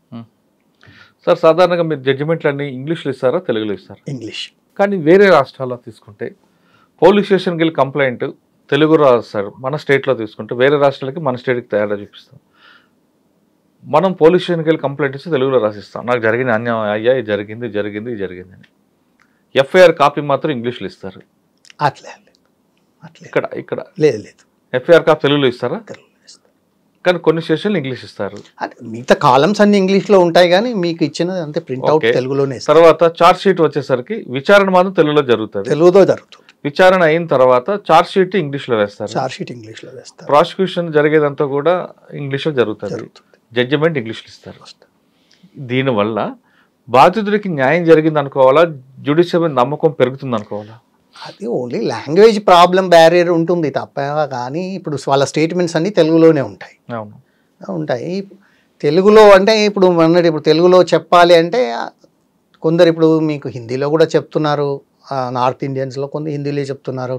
సార్ సాధారణంగా మీరు జడ్జిమెంట్లు అన్ని ఇంగ్లీష్లో ఇస్తారా, తెలుగులో ఇస్తారా? ఇంగ్లీష్. కానీ వేరే రాష్ట్రాల్లో తీసుకుంటే పోలీస్ స్టేషన్కి వెళ్ళి కంప్లైంట్ తెలుగు రాస్తారు, మన స్టేట్లో తీసుకుంటే వేరే రాష్ట్రాలకి మన స్టేట్కి తయారుగా చూపిస్తాం. మనం పోలీస్ స్టేషన్కి వెళ్ళి కంప్లైంట్ ఇస్తే తెలుగులో రాసిస్తాం, నాకు జరిగిన అన్యాయం అయ్యా, ఇది జరిగింది అని. ఎఫ్ఐఆర్ కాపీ మాత్రం ఇంగ్లీష్లో ఇస్తారు. అట్లే ఇక్కడ లేదు, ఎఫ్ఐఆర్ కాపీ తెలుగులో ఇస్తారా? కానీ కొన్ని స్టేషన్లు ఇంగ్లీష్ ఇస్తారు. మిగతా కాలమ్స్ అన్ని ఇంగ్లీష్లో ఉంటాయి, కానీ మీకు ఇచ్చినది అంతే ప్రింట్అవుట్ తెలుగులోనే. తర్వాత చార్జ్ షీట్ వచ్చేసరికి విచారణ మాత్రం తెలుగులో జరుగుతుంది. విచారణ అయిన తర్వాత చార్జ్ షీట్ ఇంగ్లీష్లో వేస్తారు. ప్రాసిక్యూషన్ జరిగేదంతా కూడా ఇంగ్లీష్లో జరుగుతుంది. జడ్జిమెంట్ ఇంగ్లీష్లో ఇస్తారు. దీనివల్ల బాధితుడికి న్యాయం జరిగింది అనుకోవాలా, జ్యుడిషియల్ మీద నమ్మకం పెరుగుతుంది అనుకోవాలా? అది ఓన్లీ లాంగ్వేజ్ ప్రాబ్లం బ్యారియర్ ఉంటుంది తప్ప, కానీ ఇప్పుడు వాళ్ళ స్టేట్మెంట్స్ అన్నీ తెలుగులోనే ఉంటాయి. తెలుగులో అంటే ఇప్పుడు తెలుగులో చెప్పాలి అంటే కొందరు ఇప్పుడు మీకు హిందీలో కూడా చెప్తున్నారు, నార్త్ ఇండియన్స్లో కొంత హిందీలో చెప్తున్నారు,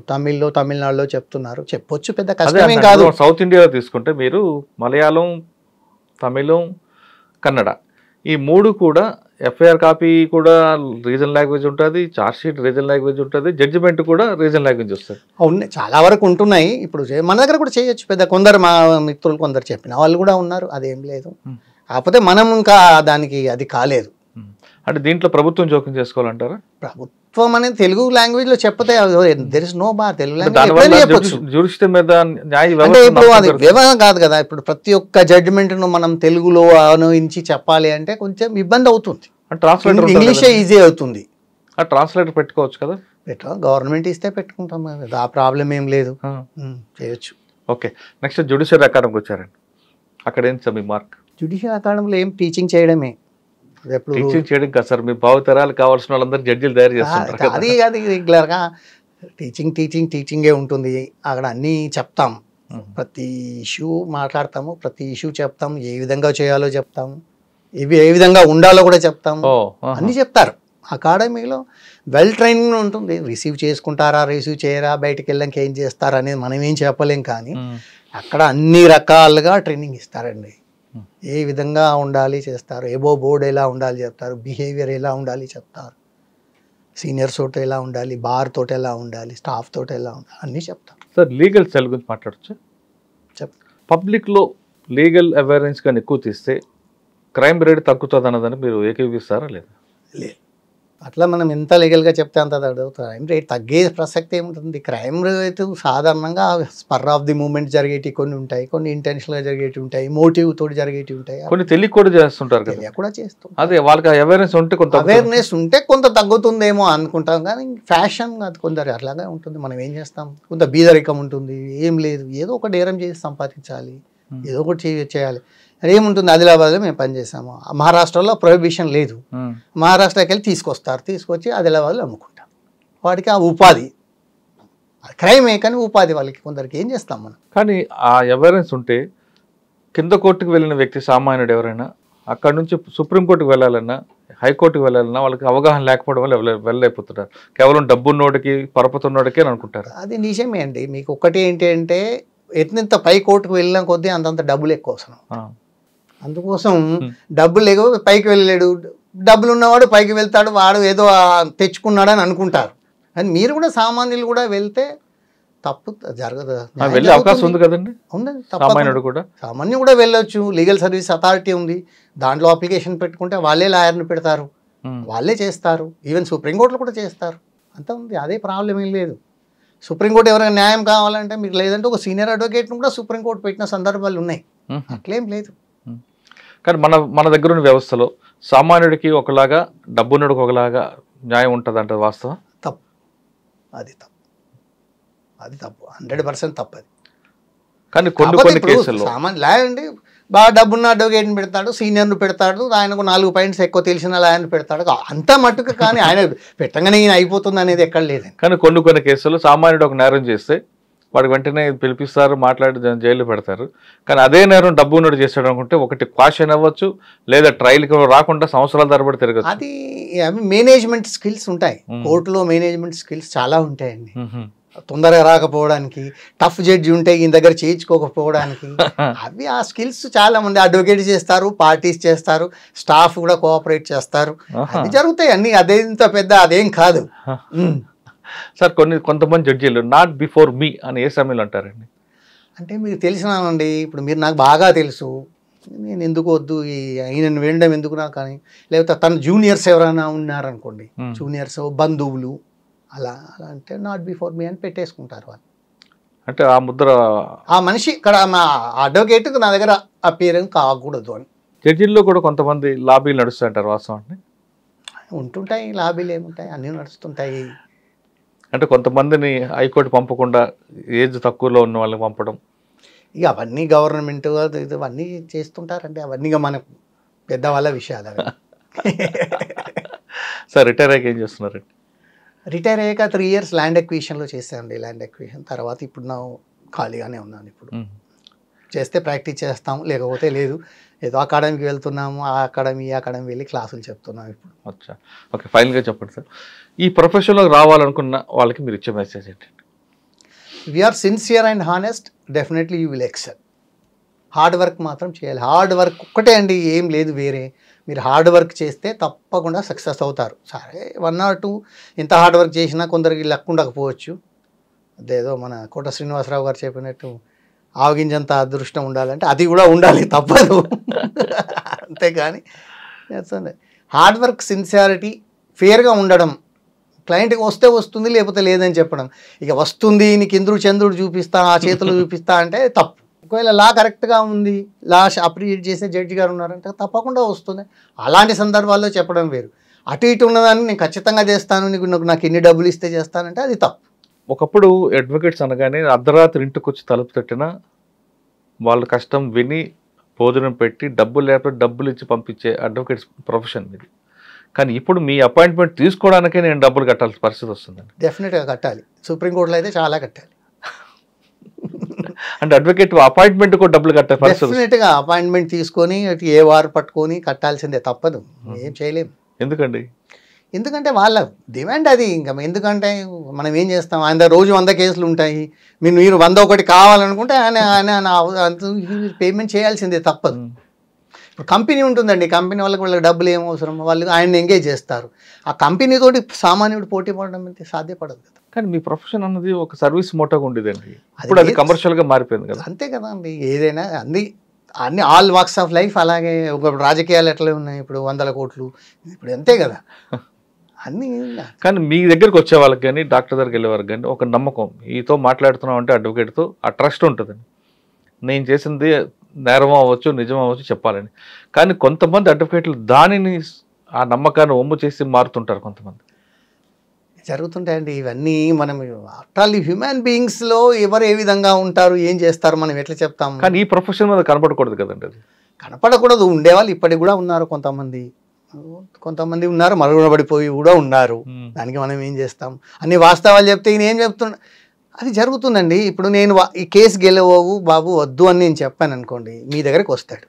తమిళనాడులో చెప్తున్నారు, చెప్పొచ్చు, పెద్ద కష్టమేం కాదు. సౌత్ ఇండియాలో తీసుకుంటే మీరు మలయాళం, తమిళం, కన్నడ ఈ 3 కూడా ఎఫ్ఐఆర్ కాపీ కూడా రీజనల్ లాంగ్వేజ్ ఉంటుంది, చార్జ్ షీట్ రీజనల్ లాంగ్వేజ్ ఉంటుంది, జడ్జిమెంట్ కూడా రీజనల్ లాంగ్వేజ్ వస్తుంది. అవును, చాలా వరకు ఉంటున్నాయి. ఇప్పుడు మన దగ్గర కూడా చేయొచ్చు, పెద్ద కొందరు మా మిత్రులు కొందరు చెప్పిన వాళ్ళు కూడా ఉన్నారు, అదేం లేదు. కాకపోతే మనం ఇంకా దానికి అది కాలేదు. అంటే దీంట్లో ప్రభుత్వం జోక్యం చేసుకోవాలంటారా? ప్రభుత్వం అనేది తెలుగు లాంగ్వేజ్ లో చెప్పతే there is no bar, Telugu language అంటే ఇప్పుడు అది వ్యవహారం కాదు కదా. ఇప్పుడు ప్రతి ఒక్క జడ్జిమెంట్ ను మనం తెలుగులో అనువదించి చెప్పాలి అంటే కొంచెం ఇబ్బంది అవుతుంది. ఇంగ్లీషే ఈజీ అవుతుంది. ట్రాన్స్లేటర్ పెట్టుకోవచ్చు కదా, గవర్నమెంట్ ఇస్తే పెట్టుకుంటాం, ఆ ప్రాబ్లం ఏం లేదు, చేయొచ్చు. ఓకే, నెక్స్ట్ జ్యుడిషియల్ అకాడమీకి వచ్చారండి, అక్కడ ఏం సార్ మీ మార్క్? జ్యుడిషియల్ అకాడమీలో ఏం టీచింగ్ చేయడమే, టీచింగ్ చేయడం కదా సార్, మీ భావితరాలు కావాల్సిన వాళ్ళందరూ జడ్జిలు తయారు చేస్తారు. అది రెగ్యులర్గా టీచింగే ఉంటుంది. అక్కడ అన్నీ చెప్తాం, ప్రతి ఇష్యూ మాట్లాడతాము, ప్రతి ఇష్యూ చెప్తాము, ఏ విధంగా చేయాలో చెప్తాము, ఏ విధంగా ఉండాలో కూడా చెప్తాము, అన్నీ చెప్తారు. అకాడమీలో వెల్ ట్రైనింగ్ ఉంటుంది. రిసీవ్ చేసుకుంటారా, రిసీవ్ చేయరా, బయటకు వెళ్ళాక ఏం చేస్తారా అనేది మనం ఏం చెప్పలేం, కానీ అక్కడ అన్ని రకాలుగా ట్రైనింగ్ ఇస్తారండి. ఏ విధంగా ఉండాలి చేస్తారు, ఏబో బోర్డు ఎలా ఉండాలి చెప్తారు, బిహేవియర్ ఎలా ఉండాలి చెప్తారు, సీనియర్స్ తోటి ఎలా ఉండాలి, బార్ తోటి ఎలా ఉండాలి, స్టాఫ్ తోటి ఎలా ఉండాలి, అన్నీ చెప్తారు. సార్ లీగల్ సెల్ గురించి మాట్లాడచ్చు? పబ్లిక్లో లీగల్ అవేర్నెస్ కానీ ఎక్కువ తీస్తే క్రైమ్ రేట్ తగ్గుతుంది అన్నదని మీరు ఏకీవిస్తారా లేదా? లేదు, అట్లా మనం ఎంత లీగల్గా చెప్తే అంత తగ్గుతుంది. క్రైమ్ రేట్ తగ్గే ప్రసక్తి ఏముంటుంది? క్రైమ్ రేట్ సాధారణంగా స్పర్ ఆఫ్ ది మూమెంట్ జరిగేటి కొన్ని ఉంటాయి, కొన్ని ఇంటెన్షనల్గా జరిగేటి ఉంటాయి, మోటివ్ తోటి జరిగేటి ఉంటాయి, కొన్ని తెలియ కూడా చేస్తుంటారు కదా. తెలియ కూడా చేస్తాం. అదే వాళ్ళకి అవేర్నెస్ ఉంటే కొంత అవేర్నెస్ ఉంటే కొంత తగ్గుతుందేమో అనుకుంటాం, కానీ ఫ్యాషన్ అది కొందరు అట్లాగే ఉంటుంది. మనం ఏం చేస్తాం, కొంత బీదరికం ఉంటుంది, ఏం లేదు, ఏదో ఒక డేరం చేసి సంపాదించాలి, ఏదో ఒకటి చేయాలి. ఏముంటుంది, ఆదిలాబాద్లో మేము పనిచేసాము, మహారాష్ట్రలో ప్రొహిబిషన్ లేదు, మహారాష్ట్రకి వెళ్ళి తీసుకొచ్చి ఆదిలాబాద్లో అమ్ముకుంటాం. వాడికి ఆ ఉపాధి క్రైమే, కానీ ఉపాధి వాళ్ళకి కొందరికి ఏం చేస్తాం మనం. కానీ ఆ అవేర్నెస్ ఉంటే కింద కోర్టుకు వెళ్ళిన వ్యక్తి సామాన్యుడు ఎవరైనా అక్కడ నుంచి సుప్రీంకోర్టుకు వెళ్ళాలన్నా హైకోర్టుకు వెళ్ళాలన్నా వాళ్ళకి అవగాహన లేకపోవడం వల్ల వెళ్ళలేకపోతున్నారు. కేవలం డబ్బున్నోడికి పరపతున్నోడికి అని అనుకుంటారు. అది నిజమే అండి. మీకు ఒక్కటి ఏంటి అంటే ఎంత పై కోర్టుకు వెళ్ళిన కొద్దీ అంతంత డబ్బులు ఎక్కువ అవసరం. అందుకోసం డబ్బులు లేకపోతే పైకి వెళ్ళలేడు, డబ్బులు ఉన్నవాడు పైకి వెళ్తాడు, వాడు ఏదో తెచ్చుకున్నాడని అనుకుంటారు. అని మీరు కూడా సామాన్యులు కూడా వెళ్తే తప్పు జరగదు, వెళ్ళే అవకాశం ఉంది కదండి. ఉండదు, సామాన్యుడు కూడా సామాన్యుడు కూడా వెళ్ళొచ్చు. లీగల్ సర్వీస్ అథారిటీ ఉంది, దాంట్లో అప్లికేషన్ పెట్టుకుంటే వాళ్ళే లాయర్ని పెడతారు, వాళ్ళే చేస్తారు. ఈవెన్ సుప్రీంకోర్టులో కూడా చేస్తారు, అంతా ఉంది, అదే ప్రాబ్లం ఏం లేదు. సుప్రీంకోర్టు ఎవరైనా న్యాయం కావాలంటే మీకు లేదంటే ఒక సీనియర్ అడ్వకేట్ను కూడా సుప్రీంకోర్టు పెట్టిన సందర్భాలు ఉన్నాయి, అట్లేం లేదు. కానీ మన దగ్గర ఉన్న వ్యవస్థలో సామాన్యుడికి ఒకలాగా డబ్బున్నడికి ఒకలాగా న్యాయం ఉంటుంది అంటే వాస్తవం? తప్పు, అది తప్పు, 100% తప్పు అది. కానీ కొన్ని కేసుల్లో లాయండి బాగా డబ్బున్న అడ్వకేట్ని పెడతాడు, సీనియర్ను పెడతాడు, ఆయనకు 4 పాయింట్స్ ఎక్కువ తెలిసిన లాయర్ని పెడతాడు, అంతా మట్టుకు. కానీ ఆయన పెట్టగానే ఈయన అయిపోతుంది అనేది ఎక్కడ లేదండి. కానీ కొన్ని కేసుల్లో సామాన్యుడు ఒక నేరం చేస్తే వాడికి వెంటనే పిలిపిస్తారు, మాట్లాడి జైల్లో పెడతారు. కానీ అదే నేరం డబ్బు ఉన్నట్టు చేస్తాడు అనుకుంటే ఒకటి క్వాషన్ అవ్వచ్చు, లేదా ట్రయల్కి రాకుండా సంవత్సరాల తరబడి తిరగచ్చు. అది అవి మేనేజ్మెంట్ స్కిల్స్ ఉంటాయి, కోర్టులో మేనేజ్మెంట్ స్కిల్స్ చాలా ఉంటాయండి. తొందరగా రాకపోవడానికి, టఫ్ జడ్జి ఉంటే ఈయన దగ్గర చేయించుకోకపోవడానికి, అవి ఆ స్కిల్స్ చాలా మంది అడ్వకేట్ చేస్తారు, పార్టీస్ చేస్తారు, స్టాఫ్ కూడా కోఆపరేట్ చేస్తారు, అవి జరుగుతాయి అన్ని. అదేంత పెద్ద అదేం కాదు సార్. కొంతమంది జడ్జీలు నాట్ బిఫోర్ మీ అని ఏ సమయంలో అంటారండి? అంటే మీకు తెలిసినానండి, ఇప్పుడు మీరు నాకు బాగా తెలుసు, నేను ఎందుకు వద్దు ఈయనను వినడం ఎందుకు నాకు, కానీ లేకపోతే తన జూనియర్స్ ఎవరైనా ఉన్నారనుకోండి, జూనియర్స్ బంధువులు అలా అంటే నాట్ బిఫోర్ మీ అని పెట్టేసుకుంటారు వాళ్ళు. అంటే ఆ ముద్ర ఆ మనిషి ఇక్కడ మా అడ్వకేట్కి నా దగ్గర అపియరెన్స్ కాకూడదు అని. జడ్జీల్లో కూడా కొంతమంది లాబీలు నడుస్తుంటారు, వాస్తవం అండి? ఉంటుంటాయి, లాబీలు ఏముంటాయి, అన్నీ నడుస్తుంటాయి. అంటే కొంతమందిని హైకోర్టు పంపకుండా ఏజ్ తక్కువలో ఉన్న వాళ్ళని పంపడం, ఇక అవన్నీ గవర్నమెంట్ ఇవన్నీ చేస్తుంటారండి. అవన్నీ మన పెద్దవాళ్ళ విషయాలు అవి. సార్ రిటైర్ అయ్యాక ఏం చేస్తున్నారండి? రిటైర్ అయ్యాక 3 years ల్యాండ్ ఎక్విజిషన్లో చేశానండి. ల్యాండ్ ఎక్విజిషన్ తర్వాత ఇప్పుడు నా ఖాళీగానే ఉన్నాను. ఇప్పుడు చేస్తే ప్రాక్టీస్ చేస్తాం, లేకపోతే లేదు. ఏదో అకాడమీకి వెళ్తున్నాము, ఆ అకాడమీ వెళ్ళి క్లాసులు చెప్తున్నాం ఇప్పుడు. అచ్చా, ఓకే. ఫైనల్గా చెప్పండి సార్, ఈ ప్రొఫెషన్లోకి రావాలనుకున్న వాళ్ళకి మీరు ఇచ్చే మెసేజ్ ఏంటండి? If you are sincere and honest, definitely you will excel. Hard work మాత్రం చేయాలి. హార్డ్ వర్క్ ఒక్కటే అండి, ఏం లేదు వేరే. మీరు హార్డ్ వర్క్ చేస్తే తప్పకుండా సక్సెస్ అవుతారు. సరే 1 or 2 ఎంత హార్డ్ వర్క్ చేసినా కొందరికి లక్ ఉండకపోవచ్చు. అదేదో మన కోట శ్రీనివాసరావు గారు చెప్పినట్టు ఆవగింజంత అదృష్టం ఉండాలంటే అది కూడా ఉండాలి, తప్పదు. అంతేగాని హార్డ్ వర్క్, సిన్సియారిటీ, ఫేర్గా ఉండడం, క్లయింట్కి వస్తే వస్తుంది లేకపోతే లేదని చెప్పడం. ఇక వస్తుంది నీకు ఇంద్రుడు చంద్రుడు చూపిస్తా, ఆ చేతులు చూపిస్తా అంటే తప్పు. ఒకవేళ లా కరెక్ట్గా ఉంది, లా అప్రిషియేట్ చేసే జడ్జి గారు ఉన్నారంటే తప్పకుండా వస్తుంది. అలాంటి సందర్భాల్లో చెప్పడం వేరు. అటు ఇటు ఉన్నదాన్ని నేను ఖచ్చితంగా చేస్తాను, నాకు ఎన్ని డబ్బులు ఇస్తే చేస్తానంటే అది తప్పు. ఒకప్పుడు అడ్వకేట్స్ అనగానే అర్ధరాత్రి ఇంటికి వచ్చి తలుపు తట్టినా వాళ్ళ కష్టం విని భోజనం పెట్టి డబ్బులు లేకపోతే డబ్బులు ఇచ్చి పంపించే అడ్వకేట్స్ ప్రొఫెషన్ ఇది. కానీ ఇప్పుడు మీ అపాయింట్మెంట్ తీసుకోవడానికే నేను డబ్బులు కట్టాల్సిన పరిస్థితి వస్తుందండి. డెఫినెట్గా కట్టాలి. సుప్రీంకోర్టులో అయితే చాలా కట్టాలి. అంటే అడ్వకేట్ అపాయింట్మెంట్ కూడా డబ్బులు కట్టాలి. డెఫినెట్గా అపాయింట్మెంట్ తీసుకొని ఏ వారు పట్టుకొని కట్టాల్సిందే, తప్పదు, ఏం చేయలేము. ఎందుకంటే వాళ్ళ డిమాండ్ అది. ఇంకా ఎందుకంటే మనం ఏం చేస్తాం, ఆయన రోజు 100 కేసులు ఉంటాయి, మీరు 101 కావాలనుకుంటే ఆయన పేమెంట్ చేయాల్సిందే, తప్పదు. ఇప్పుడు కంపెనీ ఉంటుందండి, కంపెనీ వాళ్ళకి డబ్బులు ఏం అవసరం, వాళ్ళు ఆయన్ని ఎంగేజ్ చేస్తారు. ఆ కంపెనీతోటి సామాన్యుడు పోటీ పడడం అంటే సాధ్యపడదు కదా. కానీ మీ ప్రొఫెషన్ అన్నది ఒక సర్వీస్ మోటోగా ఉండేదండి, ఇప్పుడు అది కమర్షియల్గా మారిపోయింది కదా. అంతే కదా అండి, ఏదైనా అన్ని ఆల్ వాక్స్ ఆఫ్ లైఫ్ అలాగే. ఒక రాజకీయాలు ఎట్లా ఉన్నాయి ఇప్పుడు, 100 కోట్లు ఇప్పుడు అంతే కదా అన్నీ. కానీ మీ దగ్గరికి వచ్చే వాళ్ళకి కానీ డాక్టర్ దగ్గరికి వెళ్ళే వాళ్ళకి కానీ ఒక నమ్మకం, ఈతో మాట్లాడుతున్నాం అంటే అడ్వకేట్తో ఆ ట్రస్ట్ ఉంటుందండి. నేను చేసింది నేరం అవ్వచ్చు, నిజం అవ్వచ్చు చెప్పాలని. కానీ కొంతమంది అడ్వకేట్లు దానిని ఆ నమ్మకాన్ని ఒమ్ము చేసి మారుతుంటారు కొంతమంది. జరుగుతుంటాయండి ఇవన్నీ. మనం ఆఫ్టర్ ఆల్ హ్యూమన్ బీయింగ్స్లో ఎవరు ఏ విధంగా ఉంటారు, ఏం చేస్తారు, మనం ఎట్లా చెప్తాం. కానీ ఈ ప్రొఫెషన్ మీద కనపడకూడదు కదండి, అది కనపడకూడదు. ఉండేవాళ్ళు ఇప్పటికి కూడా ఉన్నారు, కొంతమంది ఉన్నారు, మరుగునబడిపోయి కూడా ఉన్నారు. దానికి మనం ఏం చేస్తాం, అన్ని వాస్తవాలు చెప్తే ఈయన ఏం చెప్తున్నా, అది జరుగుతుందండి. ఇప్పుడు నేను ఈ కేసు గెలవవు బాబు వద్దు అని నేను చెప్పాను అనుకోండి, మీ దగ్గరికి వస్తాడు,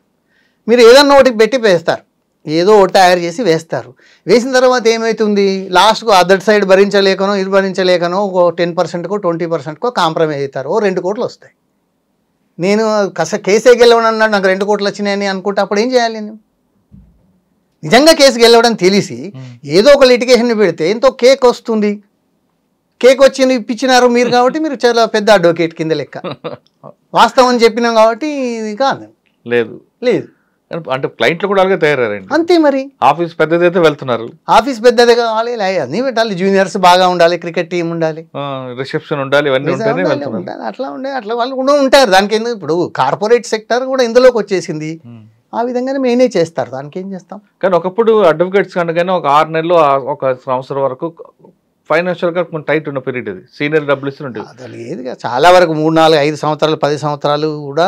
మీరు ఏదన్నా ఒకటి పెట్టి వేస్తారు, ఏదో ఒకటి తయారు చేసి వేస్తారు. వేసిన తర్వాత ఏమవుతుంది, లాస్ట్కు అదర్ సైడ్ భరించలేకనో ఇది భరించలేకనో ఒక 10%కో 20%కో కాంప్రమైజ్ అవుతారు, 2 కోట్లు వస్తాయి. నేను కేసే గెలవనన్నాడు, నాకు 2 కోట్లు వచ్చినాయని అనుకుంటే అప్పుడు ఏం చేయాలి నేను? నిజంగా కేసు గెలవడం తెలిసి ఏదో ఒక లిటిగేషన్ పెడితే ఎంతో కేక్ వస్తుంది. కేక్ వచ్చింది ఇప్పించినారు మీరు కాబట్టి మీరు చాలా పెద్ద అడ్వకేట్ కింద లెక్క. వాస్తవం చెప్పినాం కాబట్టి ఇది కాదు. లేదు అంటే క్లయింట్లు కూడా అలాగే తయారండి. అంతే మరి. ఆఫీస్ పెద్దదైతే వెళ్తున్నారు, ఆఫీస్ పెద్దది కావాలి, అన్నీ పెట్టాలి, జూనియర్స్ బాగా ఉండాలి, క్రికెట్ టీం ఉండాలి, రిసెప్షన్ ఉండాలి, ఇవన్నీ ఉంటేనే వెళ్తున్నారు. అట్లా అట్లా వాళ్ళు కూడా ఉంటారు. దానికి ఎందుకు, ఇప్పుడు కార్పొరేట్ సెక్టర్ కూడా ఇందులోకి వచ్చేసింది, ఆ విధంగానే మేనేజ్ చేస్తారు, దానికి ఏం చేస్తాం. కానీ ఒకప్పుడు అడ్వకేట్స్ కానీ ఒక 6 నెలలు 1 సంవత్సరం వరకు ఫైనాన్షియల్గా కొంచెం టైట్ ఉన్న పీరియడ్, అది సీనియర్ డబ్బులు ఇస్తుంటే అది లేదుగా. చాలా వరకు 3, 4, 5 సంవత్సరాలు 10 సంవత్సరాలు కూడా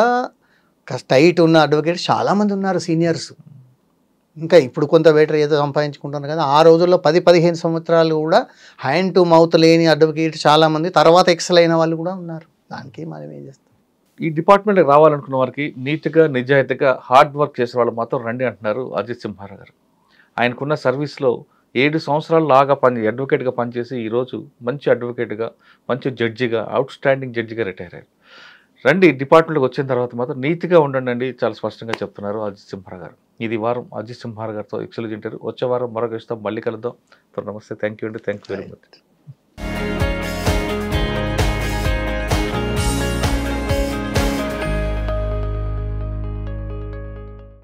టైట్ ఉన్న అడ్వకేట్స్ చాలామంది ఉన్నారు సీనియర్స్. ఇంకా ఇప్పుడు కొంత బెటర్ ఏదో సంపాదించుకుంటున్నారు కదా, ఆ రోజుల్లో 10-15 సంవత్సరాలు కూడా హ్యాండ్ టు మౌత్ లేని అడ్వకేట్ చాలామంది, తర్వాత ఎక్సెల్ అయిన వాళ్ళు కూడా ఉన్నారు. దానికి మనం ఏం చేస్తాం. ఈ డిపార్ట్మెంట్కి రావాలనుకున్న వారికి నీట్గా నిజాయితీగా హార్డ్ వర్క్ చేసే వాళ్ళు మాత్రం రండి అంటున్నారు అజిత్ సింహారా గారు. ఆయనకున్న సర్వీస్లో 7 సంవత్సరాలు లాగా అడ్వకేట్గా పనిచేసి ఈరోజు మంచి అడ్వకేట్గా, మంచి జడ్జిగా, అవుట్ స్టాండింగ్ జడ్జిగా రిటైర్ అయ్యారు. రండి, డిపార్ట్మెంట్కి వచ్చిన తర్వాత మాత్రం నీతిగా ఉండండి, చాలా స్పష్టంగా చెప్తున్నారు అజిత్ సింహారా గారు. ఇది వారం అజిత్ సింహారా గారితో ఎక్సలెంట్ ఇంటర్వ్యూ. వచ్చే వారం మరొక ఇష్టం మళ్ళీ కలుద్దాం. నమస్తే, థ్యాంక్ యూ అండి, థ్యాంక్ యూ వెరీ మచ్.